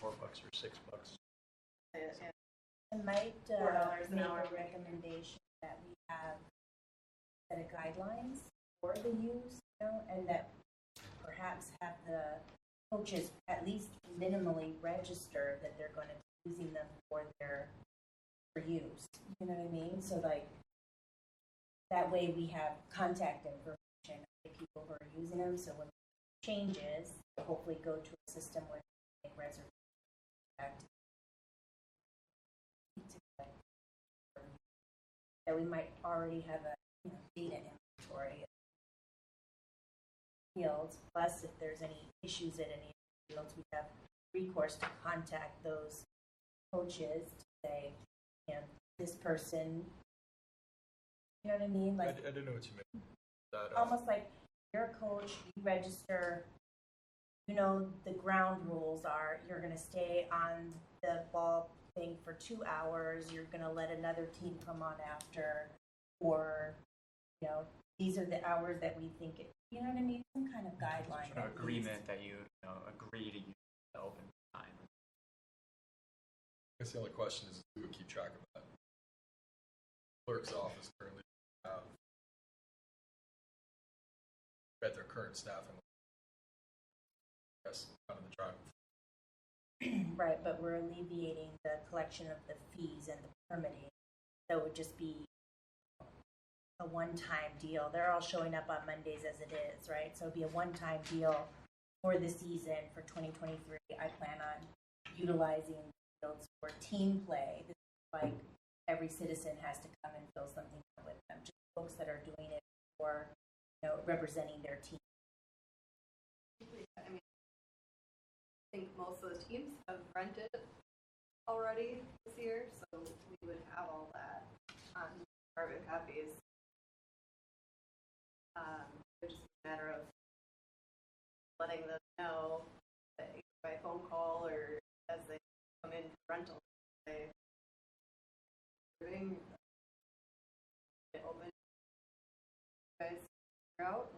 $4 or $6. I might $4 an make hour. a recommendation that we have set of guidelines for the use, you know, and that perhaps have the coaches at least minimally register that they're going to be using them for use. You know what I mean? So like that way we have contact information of the people who are using them. So when it changes, hopefully go to a system where they make reservations. That we might already have a data inventory of fields. Plus, if there's any issues at any fields, we have recourse to contact those coaches to say, this person, you know what I mean? I Like, didn't know what you meant. That, almost like you're a coach, you register, you know, the ground rules are you're going to stay on the ball thing for 2 hours, you're going to let another team come on after, or, you know, these are the hours that we think it, you know what I mean? Some kind of guideline. An at agreement least. that you agree to use the open time. I guess the only question is who would keep track of that. Clerk's office currently have at their current staffing. That's kind of the driving. Right, but we're alleviating the collection of the fees and the permitting. So it would just be a one-time deal. They're all showing up on Mondays as it is, right? So it'd be a one-time deal for the season for 2023. I plan on utilizing fields for team play. This is like every citizen has to come and fill something out with them. Just folks that are doing it for, you know, representing their team. I mean, I think most of the teams have rented already this year, so we would have all that on carbon copies. It's just a matter of letting them know that by phone call or as they come in for rental, they doing it open, you guys figure out.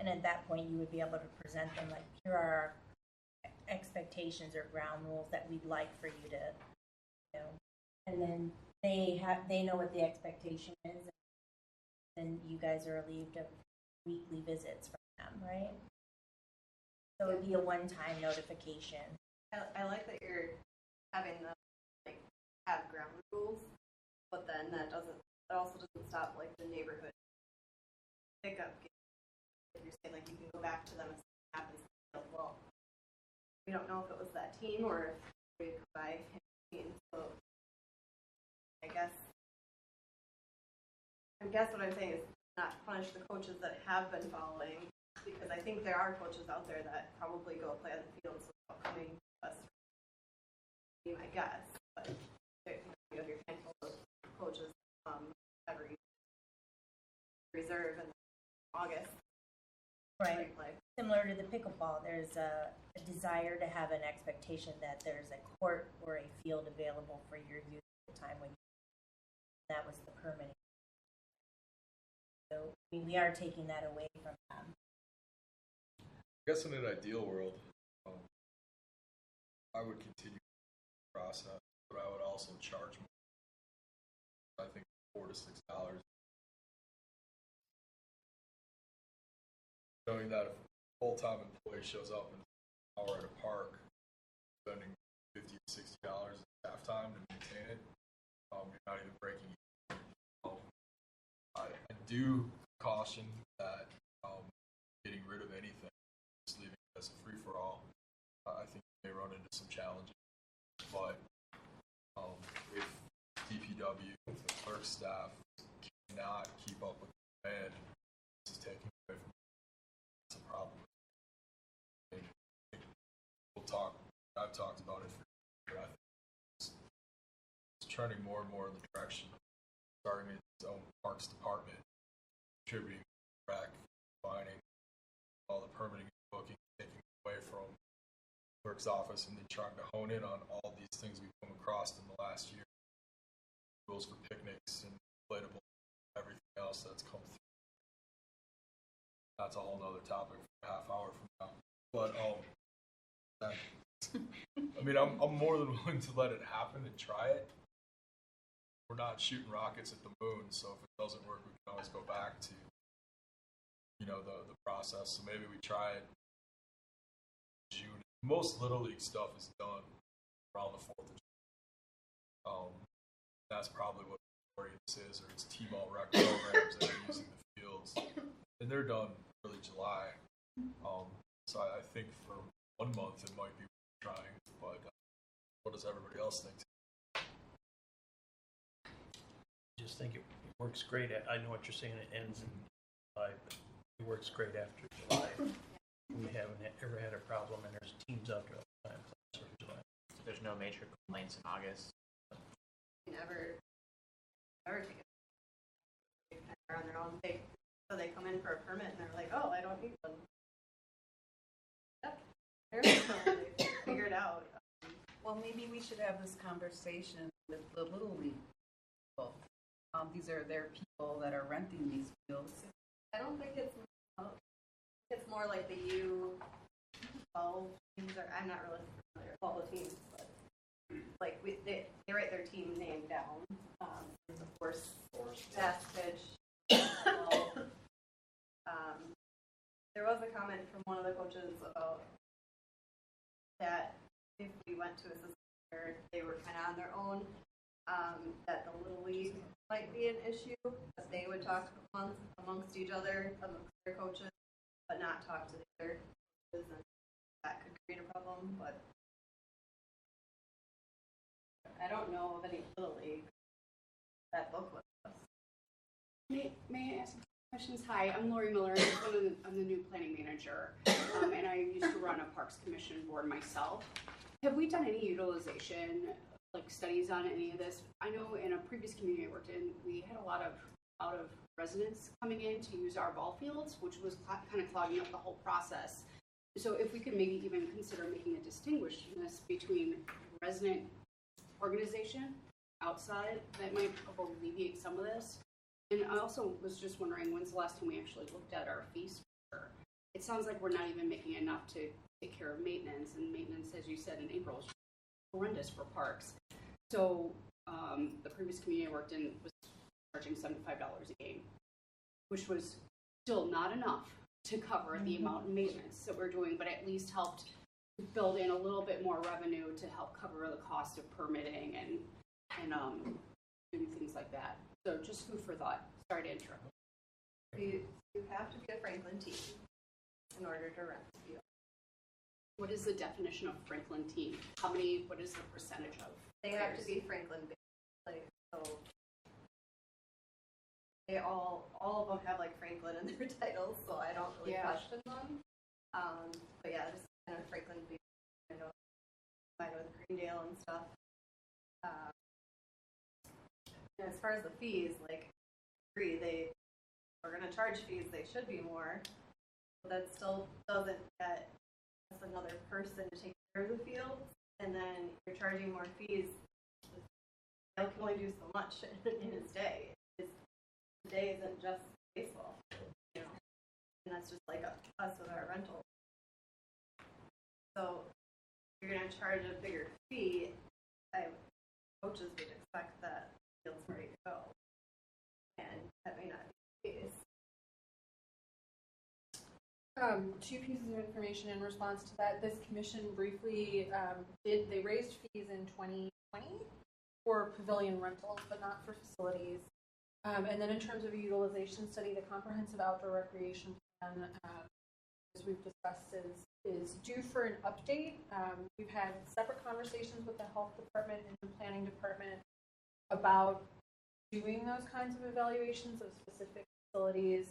And at that point, you would be able to present them like, here are our expectations or ground rules that we'd like for you to, you know, and then they know what the expectation is, and you guys are relieved of weekly visits from them, right? So it'd be a one-time notification. I like that you're having them like have ground rules, but then that also doesn't stop like the neighborhood pickup. If you're saying like you can go back to them if something happens, well, we don't know if it was that team or if we come by team. So I guess what I'm saying is not punish the coaches that have been following, because I think there are coaches out there that probably go play on the fields without coming to us. I guess, but you have your handful of coaches every reserve in August. Right. Similar to the pickleball, there's a desire to have an expectation that there's a court or a field available for your use at the time when that was the permitting. So I mean, we are taking that away from them. I guess in an ideal world, I would continue the process, but I would also charge more. I think $4 to $6. Knowing that if a full-time employee shows up in an hour at a park, spending $50 to $60 in staff time to maintain it, you're not even breaking even. I do caution that getting rid of anything, just leaving it as a free-for-all, I think they run into some challenges. But if DPW, the clerk staff, cannot keep up with the demand, this is taking away from it's a problem. And I've talked about it for I think it's trending more and more in the direction of starting its own parks department, contributing back, finding all the permitting and booking, taking away from the clerk's office, and then trying to hone in on all these things we've come across in the last year. Rules for picnics and inflatable, everything else that's come through. That's a whole nother topic for a half hour from now. But I mean, I'm more than willing to let it happen and try it. We're not shooting rockets at the moon, so if it doesn't work, we can always go back to, you know, the process. So maybe we try it in June. Most Little League stuff is done around the 4th of July. That's probably what this is, or it's T-ball rec programs that are using the fields, and they're done early July. So I think for 1 month it might be trying, but what does everybody else think? Just think it works great. I know what you're saying. It ends in July, but it works great after July. We haven't ever had a problem, and there's teams out there all the time. July. There's no major complaints in August. Never never take it. They're on their own. So they come in for a permit and they're like, oh, I don't need one. Yep. They figured out. Well, maybe we should have this conversation with the Little League people. These are their people that are renting these fields. I don't think it's more like the U12 teams. I'm not really familiar with all the teams, but like they write their team name down. Of course, fast pitch. There was a comment from one of the coaches about that if we went to a system where they were kind of on their own, that the Little League might be an issue, that they would talk amongst each other, amongst their coaches, but not talk to the other coaches, and that could create a problem. But I don't know of any Little League that book with us. May I ask questions? Hi, I'm Lori Miller. I'm the new planning manager, and I used to run a Parks Commission board myself. Have we done any utilization, like studies on any of this? I know in a previous community I worked in, we had a lot of out of residents coming in to use our ball fields, which was kind of clogging up the whole process. So if we could maybe even consider making a distinguishness between resident organization outside, that might alleviate some of this. And I also was just wondering, when's the last time we actually looked at our fee structure? It sounds like we're not even making enough to take care of maintenance, and maintenance, as you said in April, is horrendous for parks. So the previous community I worked in was charging $75 a game, which was still not enough to cover the amount of maintenance that we're doing, but at least helped build in a little bit more revenue to help cover the cost of permitting and doing things like that. So just food for thought. Sorry to interrupt. You have to be a Franklin team in order to rent the field. What is the definition of Franklin team? What is the percentage of? They players? have to be Franklin based. Like, so they all of them have like Franklin in their titles, so I don't really question them. But yeah, just kind of Franklin based. I know with Greendale and stuff. And as far as the fees, like, I agree, they are going to charge fees. They should be more. But that still doesn't get us another person to take care of the fields, and then you're charging more fees. Dale can only do so much in his day. His day isn't just baseball, you know, and that's just like us with our rental. So if you're going to charge a bigger fee, coaches would expect that the field's ready to go, and that may not be the case. Two pieces of information in response to that. This commission briefly they raised fees in 2020 for pavilion rentals, but not for facilities. And then in terms of a utilization study, the comprehensive outdoor recreation plan, as we've discussed, is due for an update. We've had separate conversations with the health department and the planning department about doing those kinds of evaluations of specific facilities,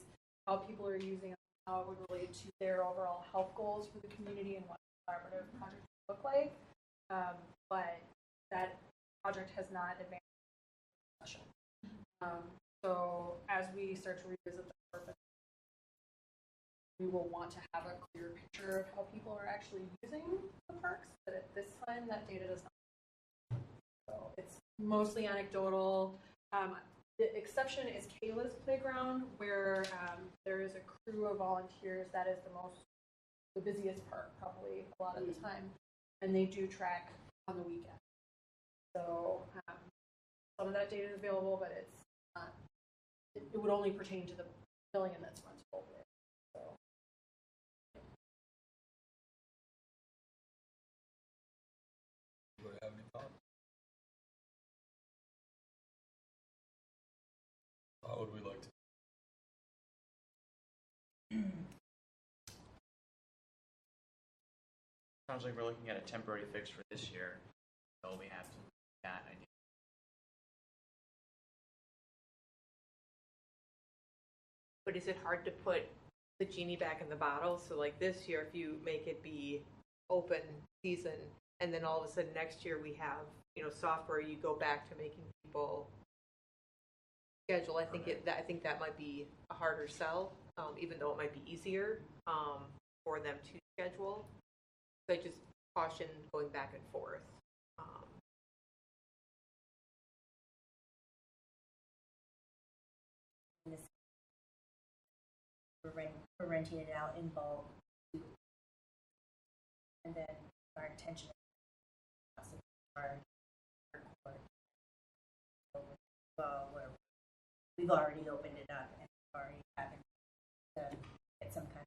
how people are using them, how it would relate to their overall health goals for the community and what the collaborative project would look like. But that project has not advanced discussion. So as we start to revisit the purpose, we will want to have a clear picture of how people are actually using the parks, but at this time that data does not. So it's mostly anecdotal. The exception is Kayla's Playground, where there is a crew of volunteers. That is the busiest park probably a lot of the time, and they do track on the weekend. So some of that data is available, but it's not. It would only pertain to the pavilion that's rentable. So. Do I have any thoughts? How would we like to? Sounds like we're looking at a temporary fix for this year, so we have to that idea. But is it hard to put the genie back in the bottle? So like this year, if you make it be open season, and then all of a sudden next year we have, software, you go back to making people schedule, I think I think that might be a harder sell, even though it might be easier for them to schedule. So I just caution going back and forth. We're renting it out in bulk, and then our intention is our court. Where we've already opened it up and already having to get some kind of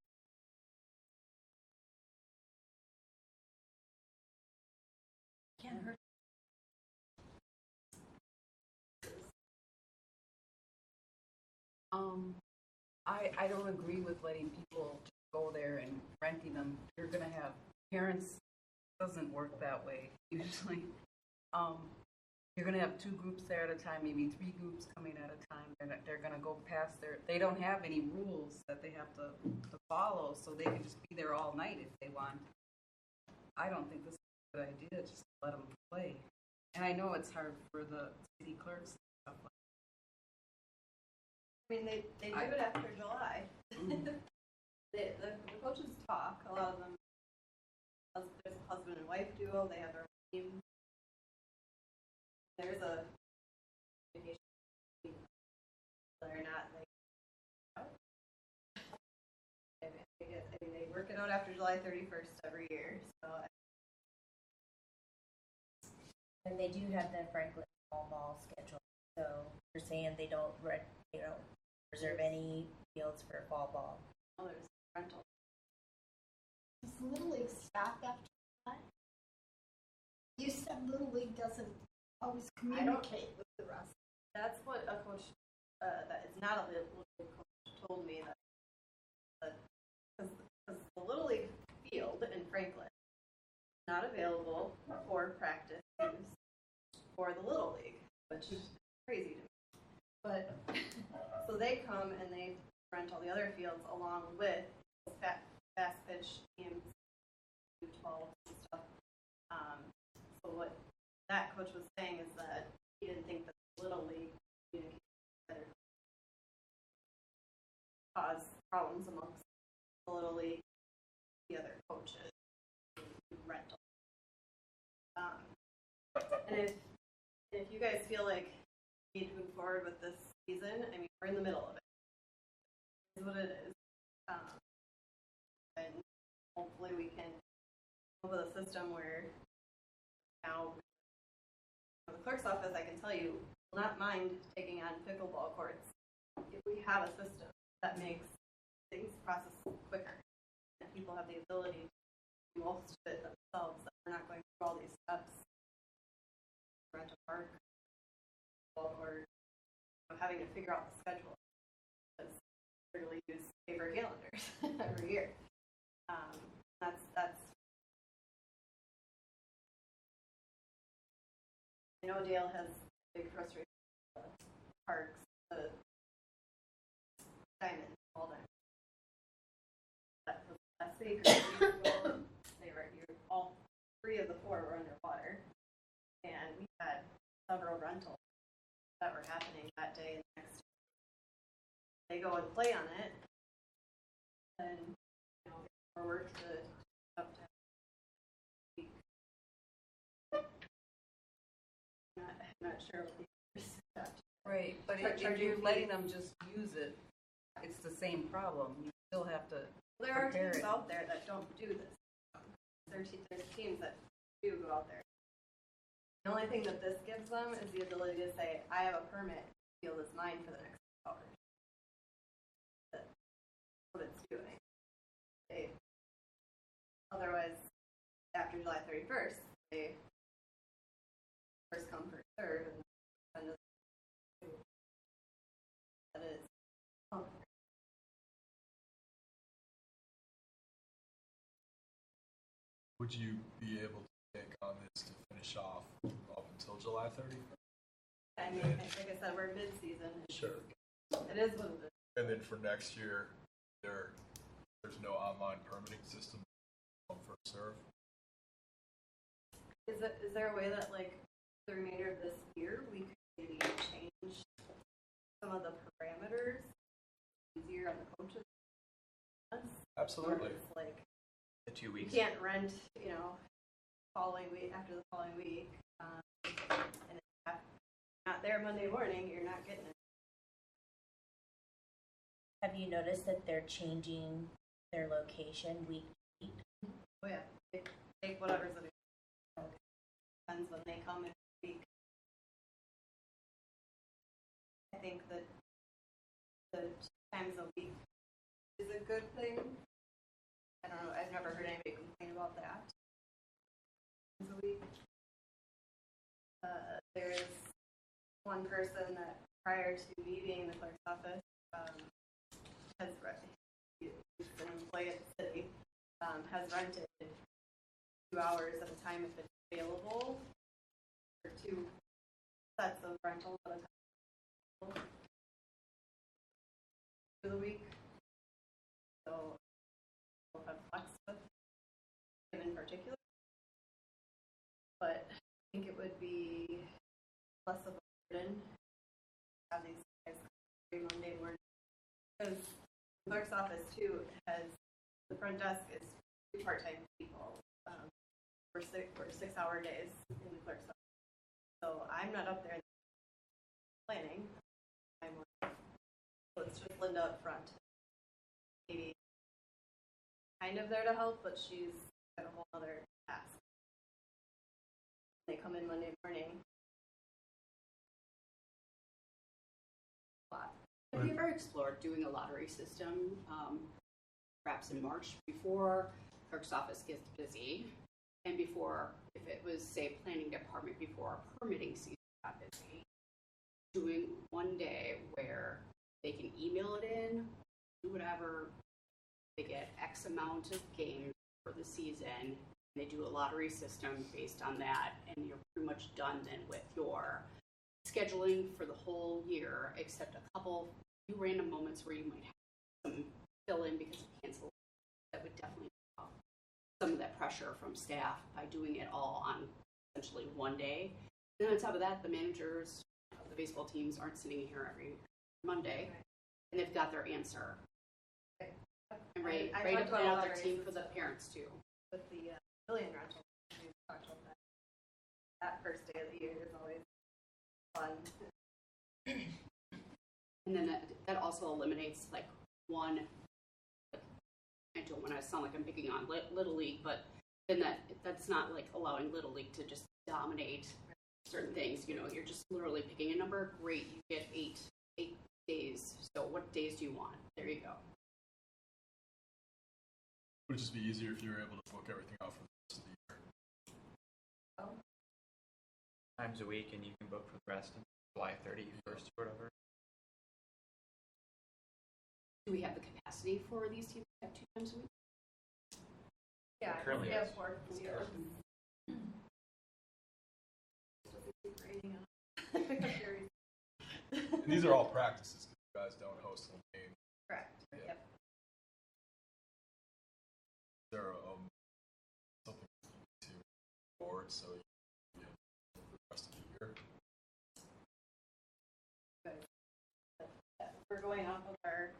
can't hurt. I don't agree with letting people just go there and renting them. You're gonna have parents, doesn't work that way usually. You're gonna have 2 groups there at a time, maybe 3 groups coming at a time. They're gonna go past they don't have any rules that they have to follow, so they can just be there all night if they want. I don't think this is a good idea, just let them play. And I know it's hard for the city clerks and stuff like that. I mean, they do it after July. The coaches talk. A lot of them, there's a husband and wife duo. They have their own team. There's a vacation team. They're not like out. I mean, they work it out after July 31st every year. So. And they do have the Franklin Fall Ball schedule. So they're saying they don't reserve any fields for fall ball. Oh, there's rental. Does Little League stop after that? You said Little League doesn't always communicate with the rest. That's what a coach that is not a Little League coach told me, that because the Little League field in Franklin is not available for practice use for the Little League, which is crazy to me. But so they come and they rent all the other fields along with fast pitch teams, U12 and stuff. So what that coach was saying is that he didn't think that the Little League communicated better cause problems amongst the Little League, the other coaches, rental. And if you guys feel like you need to move forward with this season, I mean, we're in the middle of it. It's what it is. And hopefully we can come up with a system where now the clerk's office, I can tell you, will not mind taking on pickleball courts if we have a system that makes things process quicker and people have the ability to do most of it themselves, that we're not going through all these steps. Rent a park or having to figure out the schedule, because we really use paper calendars every year. That's. I know Dale has big frustration with the parks, the diamond, all diamond. That was last week or 2 weeks ago, all 3 of the 4 were underwater, and we had several rentals that were happening that day and the next day. They go and play on it, and more work to up to week. I'm not sure what the right, but if you're letting them just use it, it's the same problem. You still have to. There are teams out there that don't do this. There's teams that do go out there. The only thing that this gives them is the ability to say, I have a permit, the field is mine for the next hours. That's what it's doing. Otherwise, after July 31st, they first come, first serve, and that is. Would you be able to take on this to finish off up until July 30th? I mean, like I said, we're mid-season. Sure. It is what it is. And then for next year, there's no online permitting system for serve. Is there a way that, like, the remainder of this year we could maybe change some some of the parameters easier on the coaches. Absolutely. It's like The 2 you weeks. can't rent, following week after the following week, and if you're not there Monday morning, you're not getting it. Have you noticed that they're changing their location week to week? Oh yeah, they take whatever's at depends when they come in a week. I think that the 2 times a week is a good thing. I don't know, I've never heard anybody complain about that. Times a week. There's one person that prior to me being in the clerk's office has he's an employee at the city, has rented 2 hours at a time if it's available, or 2 sets of rentals at a time for the week. So we'll have flex with him in particular, but I think it would be less of a burden to have these guys every Monday morning, because the clerk's office too has, the front desk is 2 part-time people. We're 6-hour days in the clerk's office, so I'm not up there planning. So it's just Linda up front, maybe kind of there to help, but she's got a whole other task. They come in Monday morning. Have you ever explored doing a lottery system, perhaps in March before clerk's office gets busy, and before, if it was, say, planning department before our permitting season got busy, doing one day where they can email it in, do whatever, they get X amount of games for the season, and they do a lottery system based on that, and you're pretty much done then with your scheduling for the whole year, except a few random moments where you might have some fill in because of cancel. That would definitely help some of that pressure from staff by doing it all on essentially one day. And then on top of that, the managers of the baseball teams aren't sitting here every Monday, and they've got their answer. And ready to plan out their team for the parents too. With the pavilion rental, we talked about that. That first day of the year is always fun. And then that also eliminates like one, I don't want to sound like I'm picking on Little League, but then that's not like allowing Little League to just dominate certain things. You're just literally picking a number. Great, you get eight days. So what days do you want? There you go. Would it just be easier if you were able to book everything out for the rest of the year? Times a week, and you can book for the rest of July 31st or whatever. Do we have the capacity for these teams to have 2 times a week? Yeah, Currently, we yes. have 4 years. And these are all practices because you guys don't host a game. Correct. Yeah. Yep. Is there something to board so you for the rest of the year? We're going off of our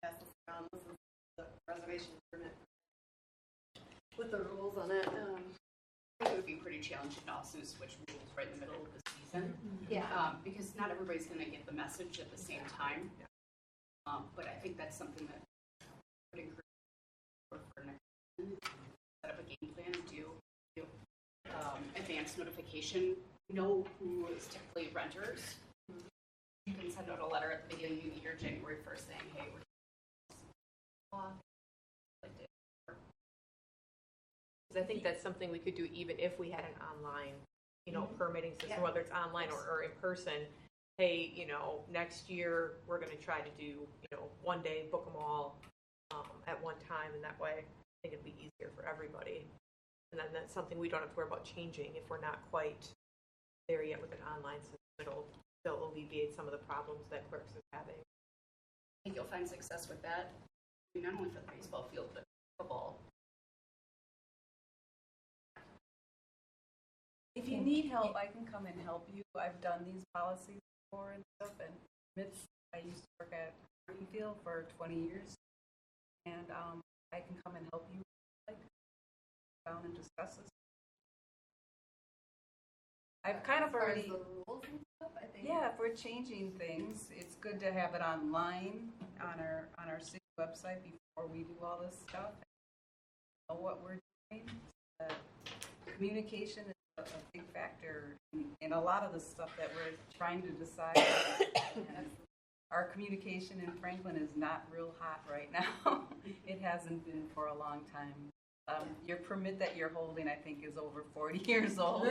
this is the reservation permit with the rules on it. I think it would be pretty challenging to also switch rules right in the middle of the season. Yeah. Because not everybody's going to get the message at the same time. But I think that's something that would encourage for next season. Set up a game plan, do advance notification, know who is typically renters. You can send out a letter at the beginning of the year, January 1st, saying, hey, we're Because I think that's something we could do even if we had an online, permitting system, Yeah. whether it's online or in person. Hey, next year we're going to try to do, one day, book them all at one time, and that way I think it'd be easier for everybody. And then that's something we don't have to worry about changing if we're not quite there yet with an online system. It'll still alleviate some of the problems that clerks is having. I think you'll find success with that, not only for the baseball field, but football. If you need help, I can come and help you. I've done these policies before and stuff, and permits. I used to work at Greenfield for 20 years, and I can come and help you, like, down and discuss this. I've kind of already. The rules and stuff, I think. Yeah, if we're changing things, it's good to have it online on our city website before we do all this stuff. Know what we're doing. Communication is a big factor in a lot of the stuff that we're trying to decide. And our communication in Franklin is not real hot right now. It hasn't been for a long time. Your permit that you're holding, I think, is over 40 years old.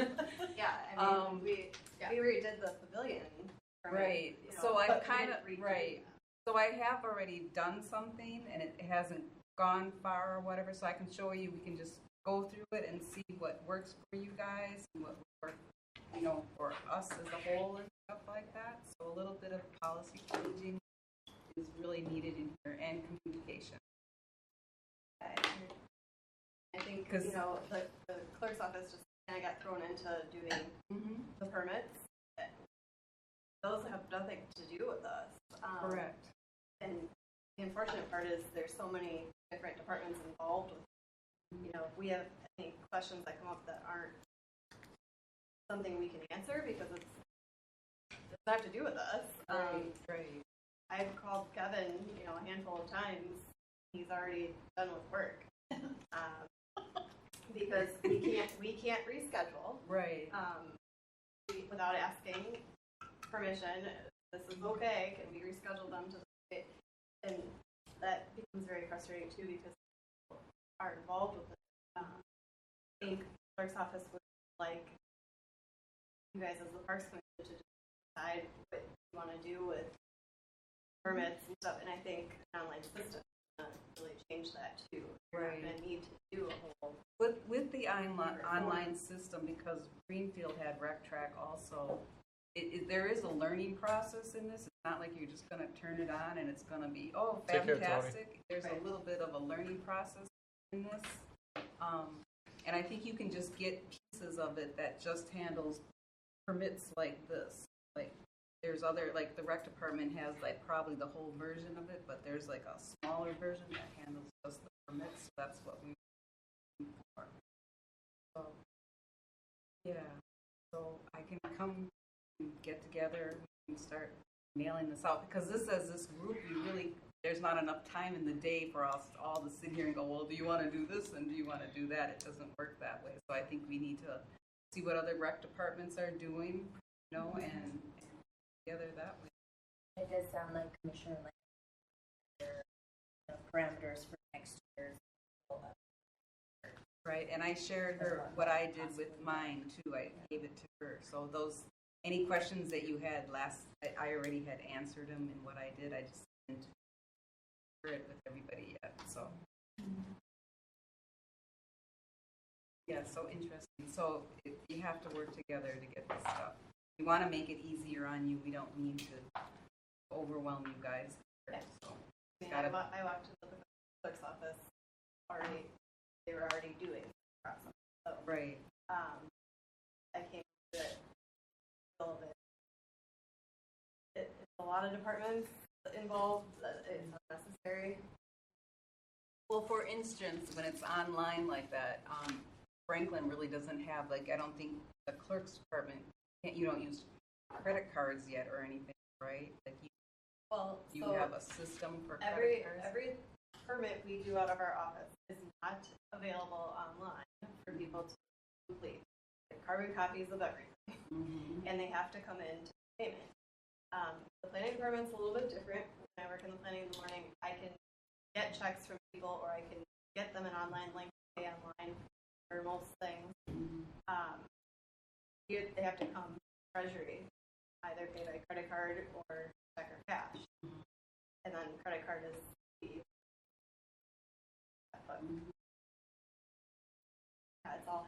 Yeah, I mean, we redid the pavilion. Permit, Right. you know, So but I've we kind of didn't redo right. that. So I have already done something, and it hasn't gone far or whatever. So I can show you. We can just go through it and see what works for you guys and what works, you know, for us as a whole and stuff like that. So a little bit of policy changing is really needed in here, and communication. I think, 'Cause- you know, the clerk's office just kind of got thrown into doing the permits. Those have nothing to do with us. Correct. And the unfortunate part is there's so many different departments involved with, you know, if we have any questions that come up that aren't something we can answer because it doesn't have to do with us. Right. I've called Kevin, you know, a handful of times. He's already done with work. Because we can't reschedule. Right. Without asking permission. This is okay. Can we reschedule them to the date? And that becomes very frustrating too because people are involved with it. I think the clerk's office would like you guys as the Parks Commission to decide what you want to do with permits and stuff. And I think an online system is going to really change that too. Right. You're going to need to do a whole. With the online system, because Greenfield had RecTrack also, there is a learning process in this. It's not like you're just going to turn it on and it's going to be, oh, Take care, Tony. fantastic. There's a little bit of a learning process in this. And I think you can just get pieces of it that just handles permits like this. Like there's other, like the rec department has like probably the whole version of it, but there's like a smaller version that handles just the permits. So that's what we for. So yeah, so I can come and get together and start nailing this out because this as this group, there's not enough time in the day for us all to sit here and go, well, do you want to do this and do you want to do that? It doesn't work that way. So I think we need to see what other rec departments are doing, you know, and together that way. It does sound like Commissioner parameters for next year's. Right, and I shared her what I did with mine too. I gave it to her. So any questions that you had I already had answered them in what I did. I just didn't share it with everybody yet. So yeah, so interesting. So you have to work together to get this stuff. We want to make it easier on you. We don't mean to overwhelm you guys. Yeah. So I walked into the clerk's office already. They were already doing the process. So, right. I came to it a little bit. It's a lot of departments involved. It's unnecessary. Well, for instance, when it's online like that, Franklin really doesn't have, like, I don't think the clerk's department, you don't use credit cards yet or anything, right? Like you have a system for credit cards? Every permit we do out of our office is not available online for people to complete. Carbon copies of everything. Mm-hmm. And they have to come in to payment. The planning department's a little bit different. When I work in the planning in the morning, I can get checks from people or I can get them an online link to pay online for most things. They have to come to Treasury, either pay by credit card or check or cash. And then credit card is the it's all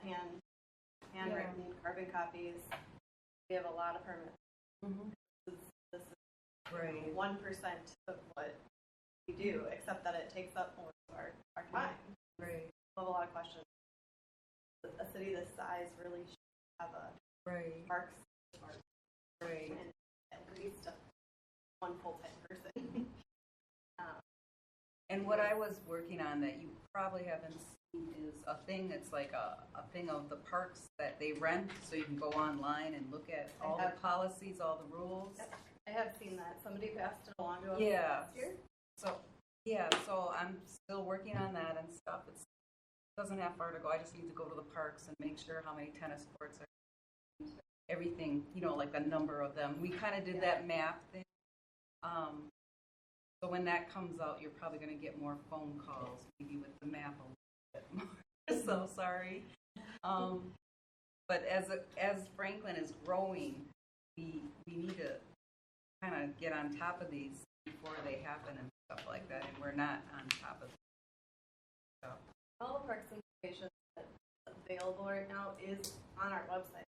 handwritten, carbon copies. We have a lot of permits. This is right. 1% of what we do, except that it takes up more of our time. Right. We have a lot of questions. A city this size really should have a right. parks department. Right. And at least one full-time person. And what I was working on that you probably haven't seen is a thing that's like a thing of the parks that they rent, so you can go online and look at all the policies, all the rules. I have seen that. Somebody passed it along to us Yeah. last year. So I'm still working on that and stuff. It doesn't have far to go. I just need to go to the parks and make sure how many tennis courts are, everything, like the number of them. We kind of did that map thing. So when that comes out, you're probably going to get more phone calls, maybe with the map a little bit more. So sorry. But as Franklin is growing, we need to kind of get on top of these before they happen and stuff like that, and we're not on top of it. So. All the parks information that's available right now is on our website.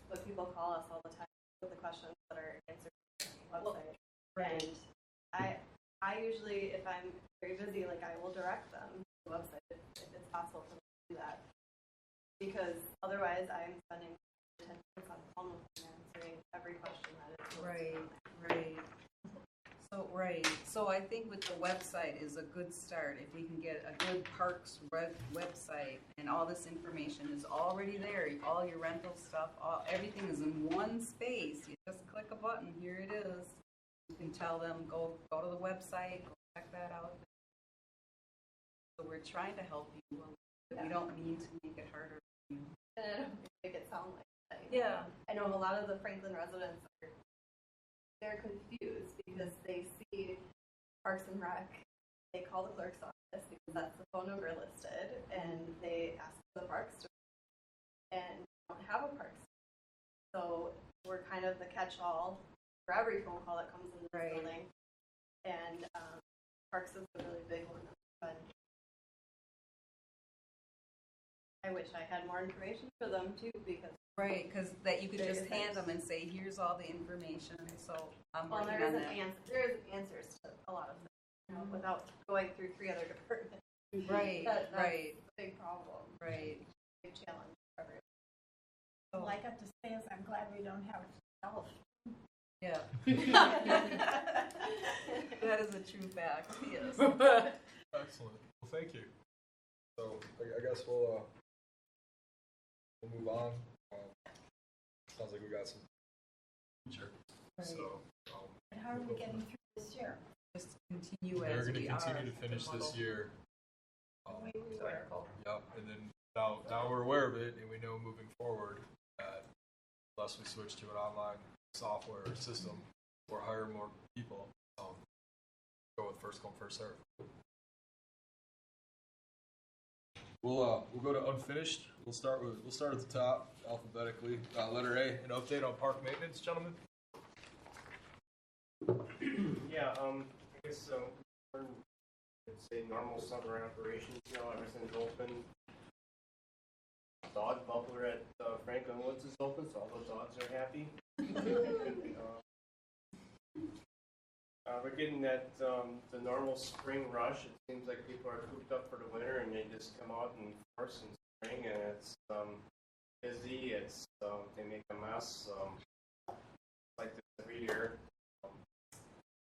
But people call us all the time with the questions that are answered on the website. And I usually, if I'm very busy, I will direct them to the website if it's possible for them to do that. Because otherwise I'm spending 10 minutes on the phone with them answering every question that is Right. So I think with the website is a good start. If we can get a good parks website and all this information is already there, all your rental stuff, everything is in one space. You just click a button, here it is. You can tell them, go to the website, go check that out. So we're trying to help you. We don't mean to make it harder for you. And I don't make it sound like that. Yeah. I know a lot of the Franklin residents they're confused because they see Parks and Rec, they call the clerk's office because that's the phone number listed, and they ask for the parks and don't have a parks. So we're kind of the catch-all for every phone call that comes in the building, and parks is a really big one. But I wish I had more information for them too, because because that you could just hand them and say, here's all the information. So I'm working there on is that. there is answers to a lot of things, without going through 3 other departments. Right. That's a big problem. Right. Big challenge for everyone. All I got to say is I'm glad we don't have health. Yeah. That is a true fact. Yes. Excellent. Well, thank you. So I guess we'll move on. Sounds like we got some future. Right. So And how are we getting through this year? Just continue we're as going to we continue are. to finish this year. Clerical. Yep. And then now we're aware of it, and we know moving forward that unless we switch to an online software or system or hire more people, go with first come first serve. We'll go to unfinished. We'll start at the top alphabetically. Letter A, an update on park maintenance, gentlemen. Yeah, I guess we're in, say, normal summer operations now. Everything's open. Dog bubbler at Franklin Woods is open, so all the dogs are happy. We're getting that the normal spring rush. It seems like people are cooped up for the winter, and they just come out in force in spring, and it's busy. It's they make a mess. Like this every year.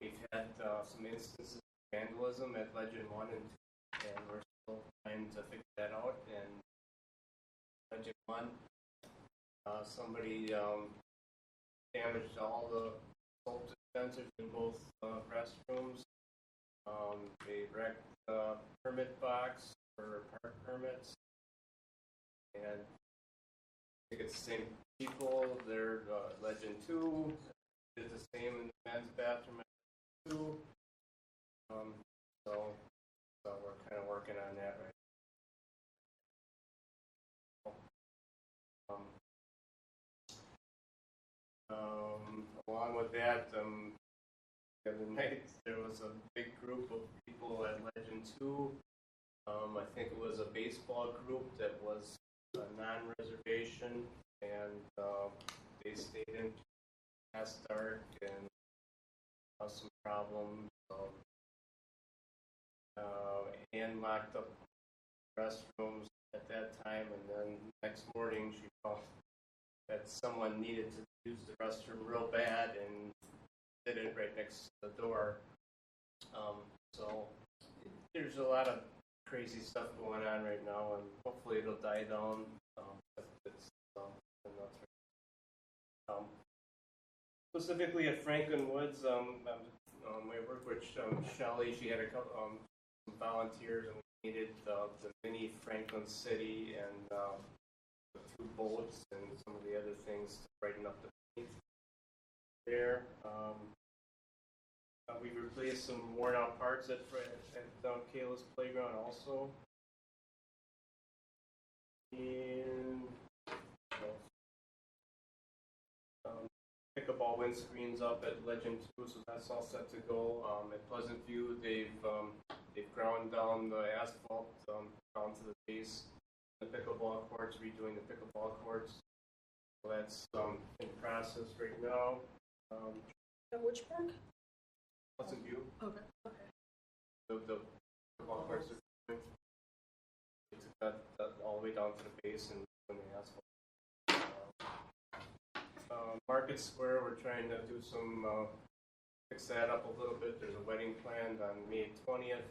We've had some instances of vandalism at Legend 1 and 2, and we're still trying to figure that out. And Legend 1, somebody damaged all the soap dispensers in both restrooms. They wrecked the permit box for park permits. And I think it's the same people. They're Legend 2 did the same in the men's bathroom at 2. So we're kind of working on that right now. Along with that, the other night there was a big group of people at Legend 2. I think it was a baseball group that was a non-reservation, and they stayed in past dark and caused some problems. Anne locked up restrooms at that time, and then next morning she found that someone needed to use the restroom real bad, and did it right next to the door. So there's a lot of crazy stuff going on right now, and hopefully it'll die down. Specifically at Franklin Woods, I work with Shelley. She had a couple some volunteers, and we needed the mini Franklin City and the 2 boats and some of the other things to brighten up the paint there. We replaced some worn out parts at Kayla's playground also. And pickleball windscreens up at Legend 2, so that's all set to go. At Pleasant View, they've ground down the asphalt down to the base. The pickleball courts, redoing the pickleball courts. So that's in process right now. At which park? Pleasant View. Okay. The pickleball courts are doing. They took that all the way down to the base and doing the asphalt. Market Square, we're trying to do some fix that up a little bit. There's a wedding planned on May 20th.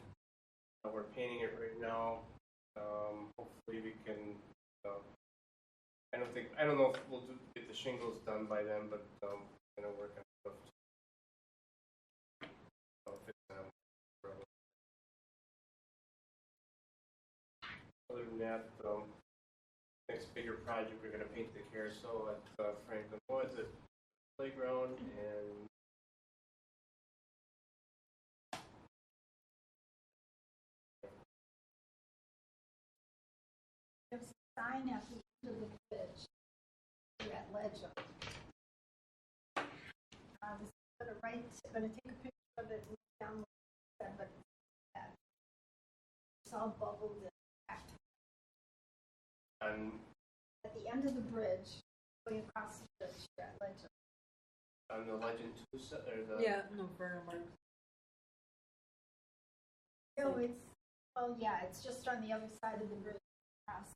We're painting it right now. Hopefully we can. I don't know if we'll get the shingles done by then, but we're gonna work on stuff. Other than that, next bigger project, we're going to paint the carousel at Franklin Woods at playground, and There's a sign at the end of the bridge, that legend. I was going to take a picture of it and download it, but it's all bubbled and packed. And at the end of the bridge, going across the bridge, that legend. on the Legend 2 set, or the no, Vernon Mark. No, it's just on the other side of the bridge. Across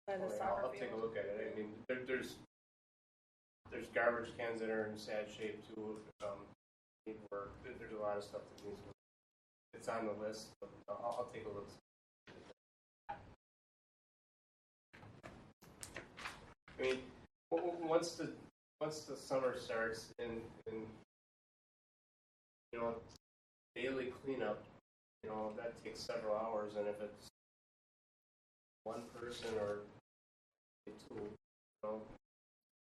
By the Okay, soccer I'll take a field. look at it. I mean, there's garbage cans that are in sad shape too. Need work. There's a lot of stuff that needs work. It's on the list, but I'll take a look. I mean, once the summer starts and daily cleanup, that takes several hours, and if it's one person or 2,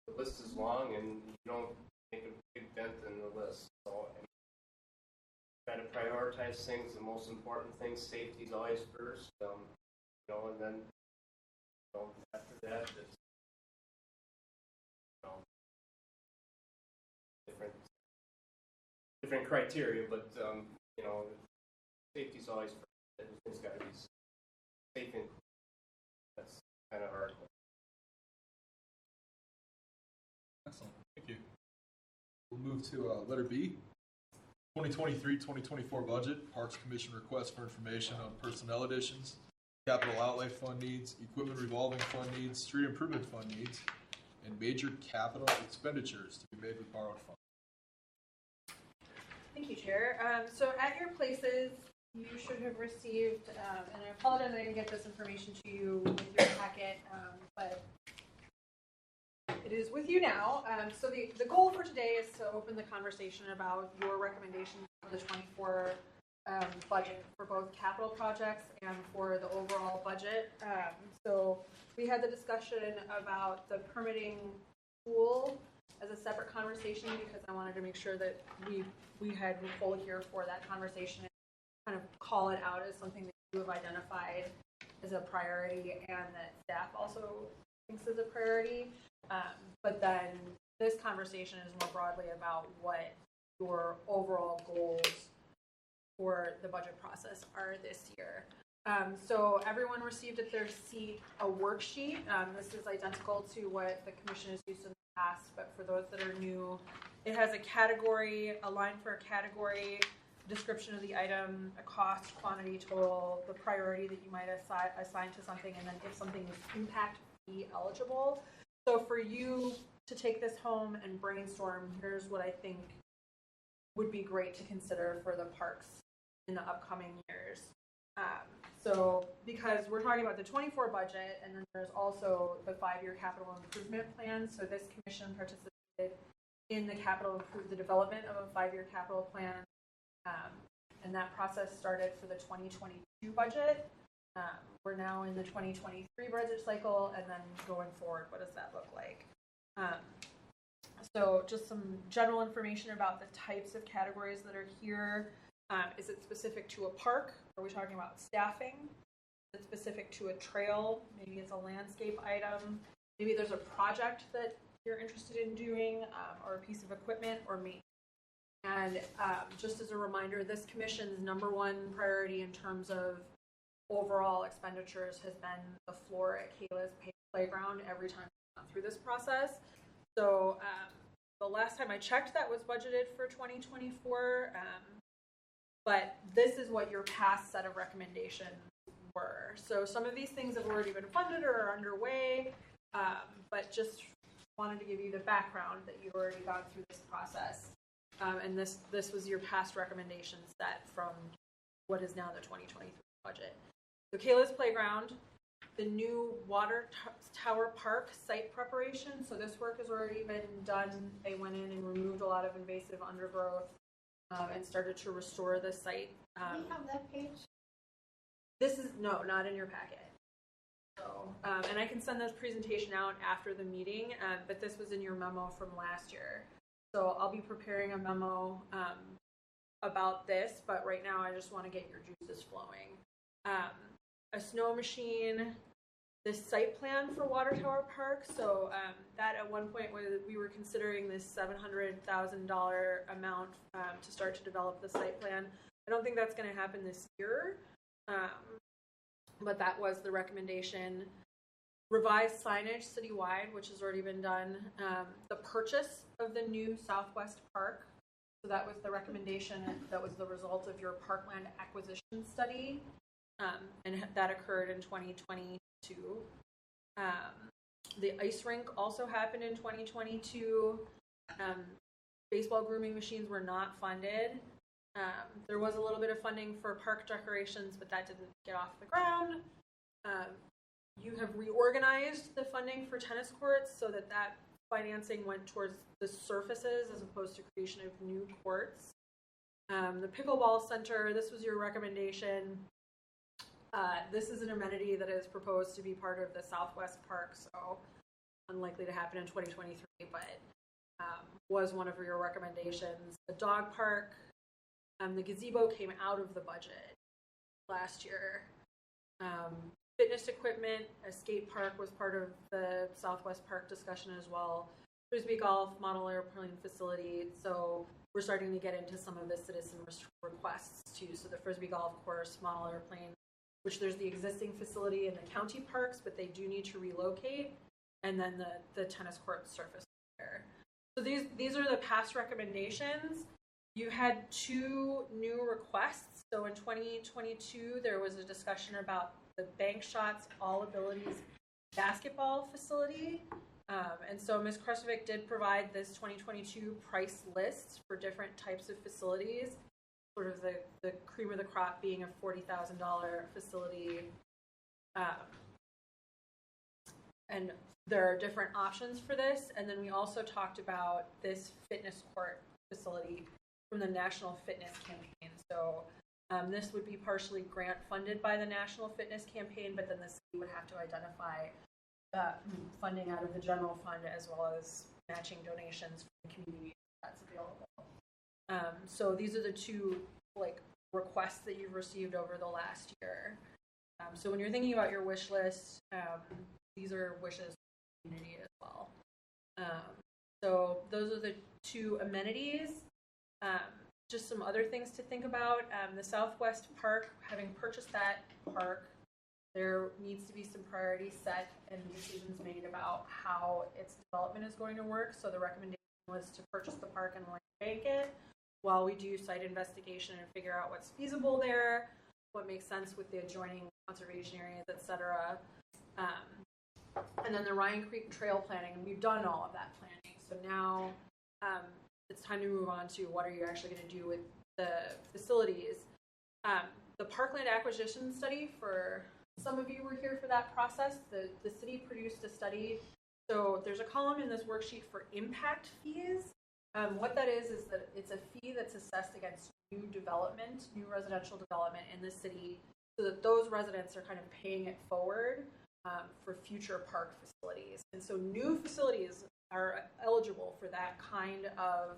the list is long, and you don't make a big dent in the list. So try to prioritize things. The most important thing, safety is always first. And then after that, it's different criteria, but safety is always first. Everything's got to be safe and clean. That's kind of hard. Excellent. Thank you. We'll move to letter B. 2023-2024 budget, Parks Commission request for information on personnel additions, capital outlay fund needs, equipment revolving fund needs, street improvement fund needs, and major capital expenditures to be made with borrowed funds. Thank you, Chair. So at your places, you should have received, and I apologize I didn't get this information to you with your packet, but it is with you now. So the goal for today is to open the conversation about your recommendations for the 24 budget for both capital projects and for the overall budget. So we had the discussion about the permitting tool as a separate conversation because I wanted to make sure that we had Nicole here for that conversation and kind of call it out as something that you have identified as a priority and that staff also thinks is a priority. But then this conversation is more broadly about what your overall goals for the budget process are this year. So everyone received at their seat a worksheet. This is identical to what the commission has used in the past, but for those that are new, it has a category, a line for a category, description of the item, a cost, quantity, total, the priority that you might assign to something, and then if something is impact fee eligible. So for you to take this home and brainstorm, here's what I think would be great to consider for the parks in the upcoming years. So because we're talking about the 24 budget, and then there's also the 5-year capital improvement plan. So this commission participated in the development of a 5-year capital plan. And that process started for the 2022 budget. We're now in the 2023 budget cycle, and then going forward, what does that look like? So just some general information about the types of categories that are here. Is it specific to a park? Are we talking about staffing? Is it specific to a trail? Maybe it's a landscape item. Maybe there's a project that you're interested in doing, or a piece of equipment or maintenance. And just as a reminder, this commission's #1 priority in terms of overall expenditures has been the floor at Kayla's playground every time we've gone through this process. So the last time I checked, that was budgeted for 2024. But this is what your past set of recommendations were. So some of these things have already been funded or are underway, but just wanted to give you the background that you've already gone through this process. And this was your past recommendation set from what is now the 2023 budget. So Kayla's Playground, the new water tower park site preparation. So this work has already been done. They went in and removed a lot of invasive undergrowth and started to restore the site. Do we have that page? This is, no, not in your packet. So, and I can send this presentation out after the meeting, but this was in your memo from last year. So I'll be preparing a memo about this, but right now I just want to get your juices flowing. A snow machine, this site plan for Water Tower Park. So that at one point we were considering this $700,000 amount to start to develop the site plan. I don't think that's going to happen this year, but that was the recommendation. Revised signage citywide, which has already been done. The purchase of the new Southwest Park. So that was the recommendation. That was the result of your parkland acquisition study. And that occurred in 2022. The ice rink also happened in 2022. Baseball grooming machines were not funded. There was a little bit of funding for park decorations, but that didn't get off the ground. You have reorganized the funding for tennis courts so that financing went towards the surfaces as opposed to creation of new courts. The pickleball center, this was your recommendation. This is an amenity that is proposed to be part of the Southwest Park, so unlikely to happen in 2023, but was one of your recommendations. The dog park, the gazebo came out of the budget last year. Fitness equipment, a skate park was part of the Southwest Park discussion as well. Frisbee golf, model airplane facility. So we're starting to get into some of the citizen requests too. So the Frisbee golf course, model airplane, which there's the existing facility in the county parks, but they do need to relocate. And then the tennis court surface there. So these are the past recommendations. You had 2 new requests. So in 2022, there was a discussion about the Bank Shots All Abilities basketball facility. And so Ms. Krusovic did provide this 2022 price list for different types of facilities, sort of the cream of the crop being a $40,000 facility. And there are different options for this. And then we also talked about this fitness court facility from the National Fitness Campaign. So this would be partially grant funded by the National Fitness Campaign, but then the city would have to identify funding out of the general fund as well as matching donations from the community that's available. So these are the 2 requests that you've received over the last year. So when you're thinking about your wish list, these are wishes of the community as well. So those are the 2 amenities. Just some other things to think about. The Southwest Park, having purchased that park, there needs to be some priorities set and decisions made about how its development is going to work. So the recommendation was to purchase the park and land bank it while we do site investigation and figure out what's feasible there, what makes sense with the adjoining conservation areas, etc. And then the Ryan Creek Trail planning, and we've done all of that planning. So now it's time to move on to what are you actually going to do with the facilities. The Parkland acquisition study, for some of you were here for that process. The city produced a study. So there's a column in this worksheet for impact fees. What that is that it's a fee that's assessed against new development, new residential development in the city, so that those residents are kind of paying it forward for future park facilities. And so new facilities are eligible for that kind of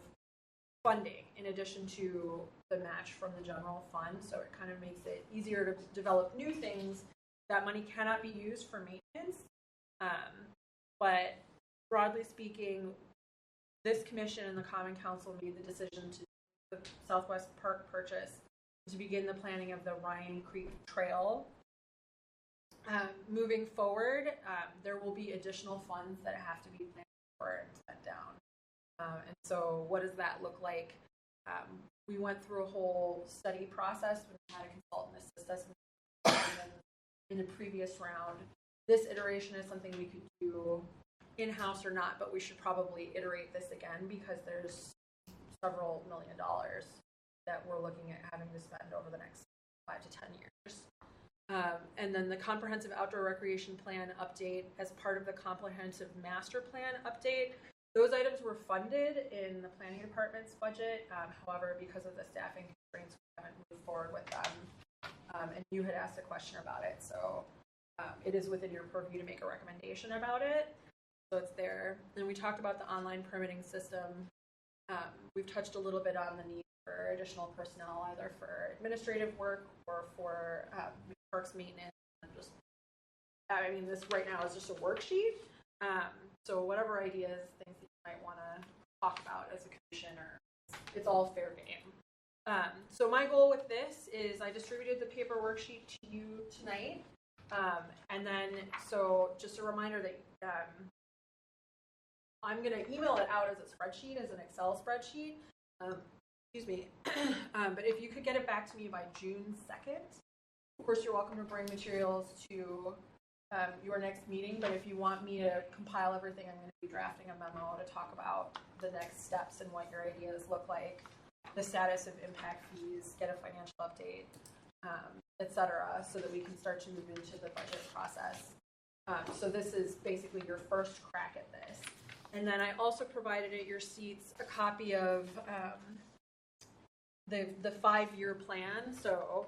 funding in addition to the match from the general fund. So it kind of makes it easier to develop new things. That money cannot be used for maintenance. But broadly speaking, this commission and the Common Council made the decision to do the Southwest Park purchase to begin the planning of the Ryan Creek Trail. Moving forward, there will be additional funds that have to be planned for and spent down. And so what does that look like? We went through a whole study process. We had a consultant assist us in the previous round. This iteration is something we could do in-house or not, but we should probably iterate this again because there's several $1 million that we're looking at having to spend over the next 5 to 10 years. And then the comprehensive outdoor recreation plan update as part of the comprehensive master plan update. Those items were funded in the planning department's budget. However, because of the staffing constraints, we haven't moved forward with them. And you had asked a question about it, so it is within your purview to make a recommendation about it. So it's there. And we talked about the online permitting system. We've touched a little bit on the need for additional personnel, either for administrative work or for parks maintenance. And just, I mean, this right now is just a worksheet. So whatever ideas, things that you might want to talk about as a commission, or it's all fair game. So my goal with this is I distributed the paper worksheet to you tonight. And then, so just a reminder that I'm going to email it out as a spreadsheet, as an Excel spreadsheet. Excuse me. But if you could get it back to me by June 2nd, of course, you're welcome to bring materials to your next meeting. But if you want me to compile everything, I'm going to be drafting a memo to talk about the next steps and what your ideas look like, the status of impact fees, get a financial update, etc., so that we can start to move into the budget process. So this is basically your first crack at this. And then I also provided at your seats a copy of the 5-year plan. So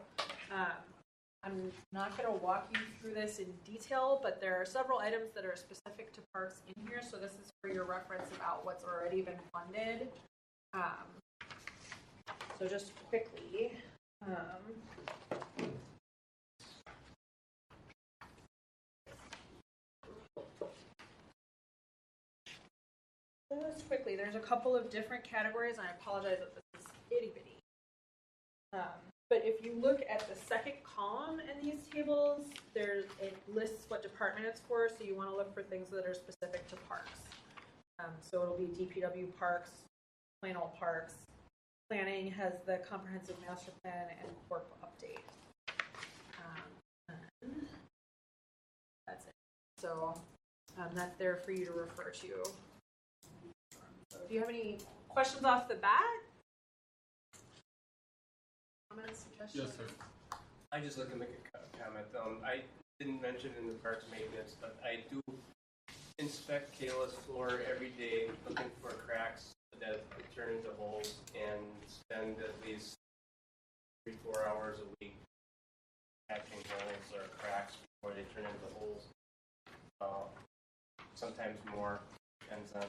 I'm not going to walk you through this in detail, but there are several items that are specific to parks in here. So this is for your reference about what's already been funded. So just quickly, there's a couple of different categories. I apologize that this is itty bitty. But if you look at the second column in these tables, it lists what department it's for. So you want to look for things that are specific to parks. So it'll be DPW parks, plain old parks. Planning has the comprehensive master plan and corp update. That's it. So that's there for you to refer to. So do you have any questions off the bat? Comments, suggestions? Yes, sir. I just like to make a comment. I didn't mention in the parks maintenance, but I do inspect Kayla's floor every day, looking for cracks that turn into holes, and spend at least 3-4 hours a week patching holes or cracks before they turn into holes. Sometimes more, depends on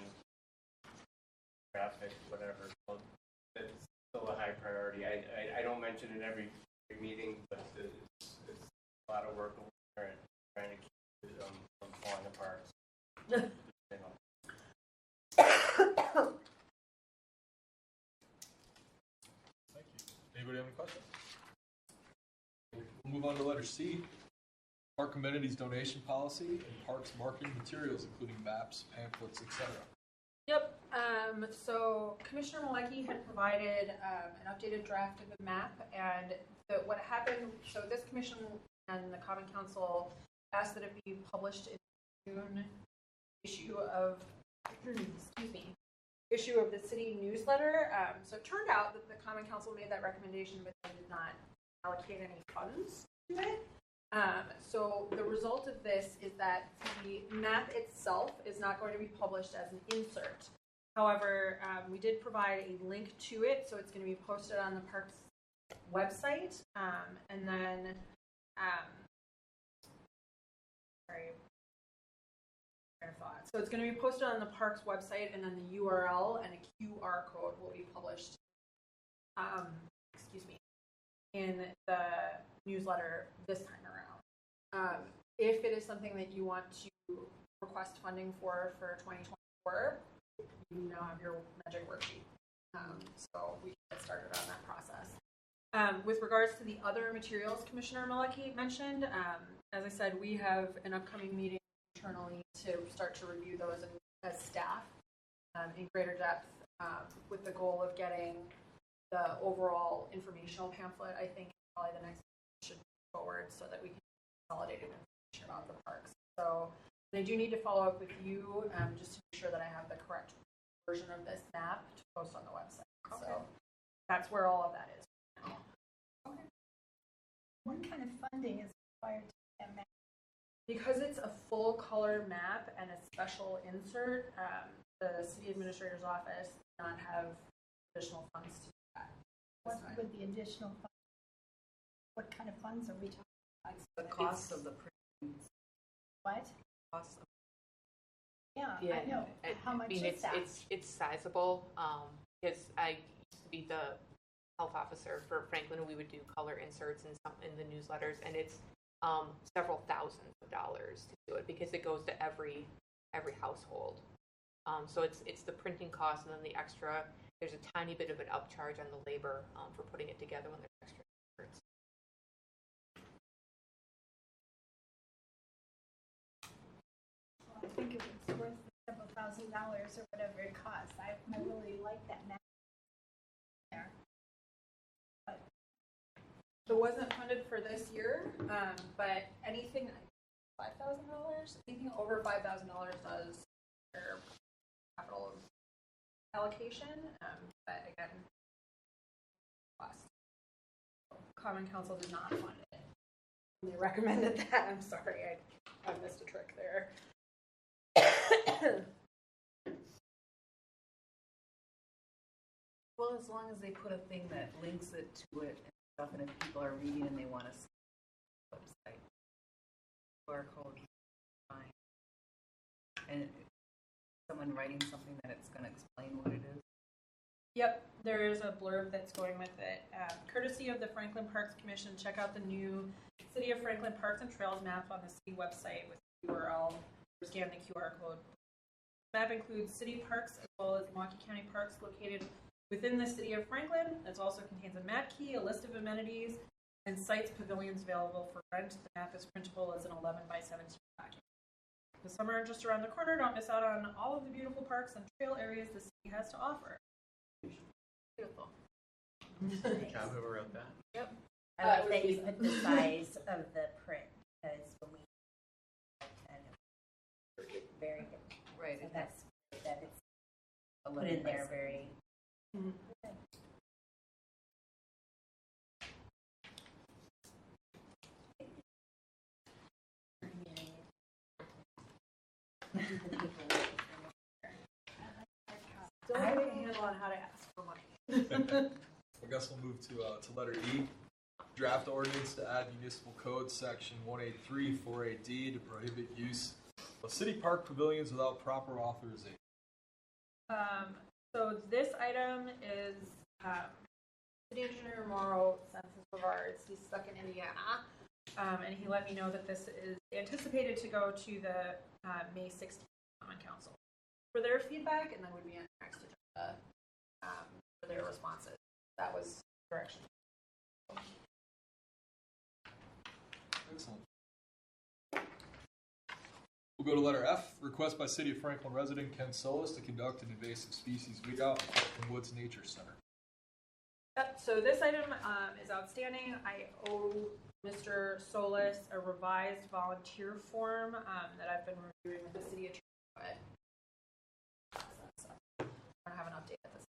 traffic, whatever. So it's still a high priority. I don't mention it every meeting, but it's a lot of work over there and trying to keep it from falling apart. Thank you. Anybody have any questions? We'll move on to letter C. Park amenities donation policy and parks marketing materials, including maps, pamphlets, etc. Yep. So Commissioner Malecki had provided an updated draft of the map, and what happened, so this commission and the Common Council asked that it be published in June issue of, issue of the city newsletter. So it turned out that the Common Council made that recommendation, but they did not allocate any funds to it. So the result of this is that the map itself is not going to be published as an insert. However, we did provide a link to it, so it's going to be posted on the Parks website, and then, so it's going to be posted on the Parks website, and then the URL and a QR code will be published, in the newsletter this time around. If it is something that you want to request funding for 2024, you now have your magic worksheet. So we can get started on that process. With regards to the other materials Commissioner Malecki mentioned, as I said, we have an upcoming meeting internally to start to review those as staff in greater depth, with the goal of getting the overall informational pamphlet. I think probably the next should move forward so that we can consolidate information about the parks. So I do need to follow up with you just to make sure that I have the correct version of this map to post on the website. Okay. So that's where all of that is now. Okay. What kind of funding is required to get map? Because it's a full color map and a special insert, the city administrator's office does not have additional funds to do that. What would the additional funds? What kind of funds are we talking about? The cost of the printing. What? Cost of I know. How much is that? It's sizable. Because I used to be the health officer for Franklin, and we would do color inserts in the newsletters, and it's several thousands of dollars to do it because it goes to every household. So it's the printing cost, and then the extra. There's a tiny bit of an upcharge on the labor for putting it together when there's extra inserts. I think it was worth several $1,000s or whatever it costs. I really like that map there. But it wasn't funded for this year, but anything $5,000, anything over $5,000 does their capital allocation. But again, cost. Common Council did not fund it. They recommended that. I'm sorry, I missed a trick there. Well, as long as they put a thing that links it to it and stuff, and if people are reading and they want to see the website, QR code, fine. And someone writing something that it's going to explain what it is. Yep, there is a blurb that's going with it. Courtesy of the Franklin Parks Commission, check out the new City of Franklin Parks and Trails map on the city website with the URL. Scan the QR code. The map includes city parks as well as Milwaukee County parks located within the city of Franklin. It also contains a map key, a list of amenities, and sites pavilions available for rent. The map is printable as an 11 by 17 document. The summer just around the corner. Don't miss out on all of the beautiful parks and trail areas the city has to offer. Beautiful. Good job, whoever wrote that. Yep. I like that you put the size of the print, because when we very good. Right. So that's that it's put in there very. Mm-hmm. Still having a handle on how to ask for money. I guess we'll move to letter E. Draft ordinance to add municipal code section 18348D to prohibit use of city park pavilions without proper authorization. So this item is City Engineer Morrow sent this of ours. He's stuck in Indiana, and he let me know that this is anticipated to go to the May 16th Common Council for their feedback, and then would be on the next agenda for their responses. That was direction. Excellent. We'll go to letter F. Request by City of Franklin resident Ken Solis to conduct an invasive species weed out at Franklin Woods Nature Center. Yep, so this item is outstanding. I owe Mr. Solis a revised volunteer form that I've been reviewing with the city attorney, but I don't have an update at this.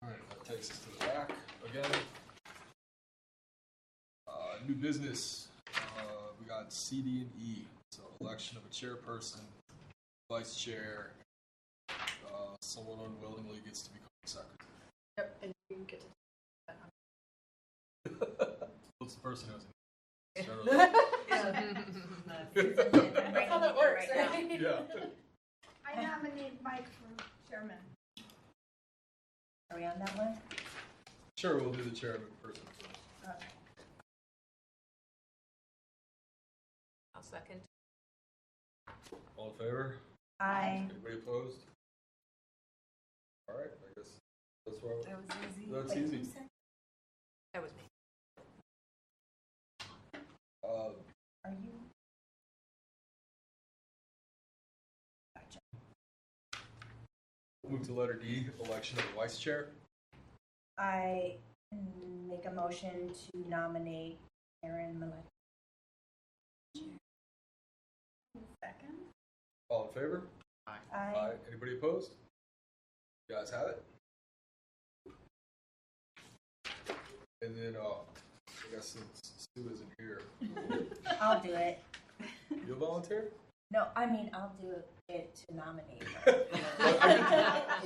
All right, that takes us to the back again. New business. We got C, D, and E. So election of a chairperson, vice chair. Someone unwillingly gets to become secretary. Yep, and you get to. What's the person who's in? That's how that works, right? Yeah. I nominate Mike for chairman. Are we on that one? Sure, we'll do the chairman person first. Okay. I'll second. All in favor? Aye. Anybody opposed? All right, I guess that's why. That was easy. That's Wait, easy. who said- That was me. Are you? Gotcha. Move to letter D, election of a vice chair. I make a motion to nominate Aaron Millett. Second. All in favor? Aye. Anybody opposed? You guys have it? And then, I guess since Sue isn't here, I'll do it. you'll volunteer? No, I mean, I'll do it to nominate her.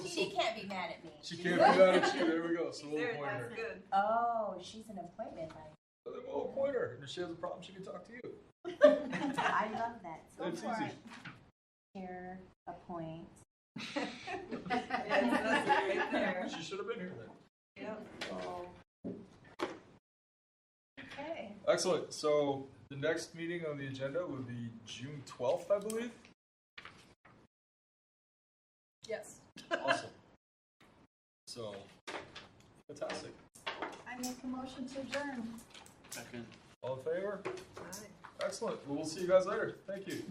She can't be mad at me. She can't be mad at you. There we go. So we'll appoint her. Good. Oh, she's an appointment. So then we'll appoint her. And if she has a problem, she can talk to you. I love that. Go That's for easy. it. Chair appoint. Right there. She should have been here then. Yep. Okay. Excellent. So the next meeting on the agenda would be June 12th, I believe. Yes. Awesome. So, fantastic. I make a motion to adjourn. Second. All in favor? Aye. Excellent. Well, we'll see you guys later. Thank you.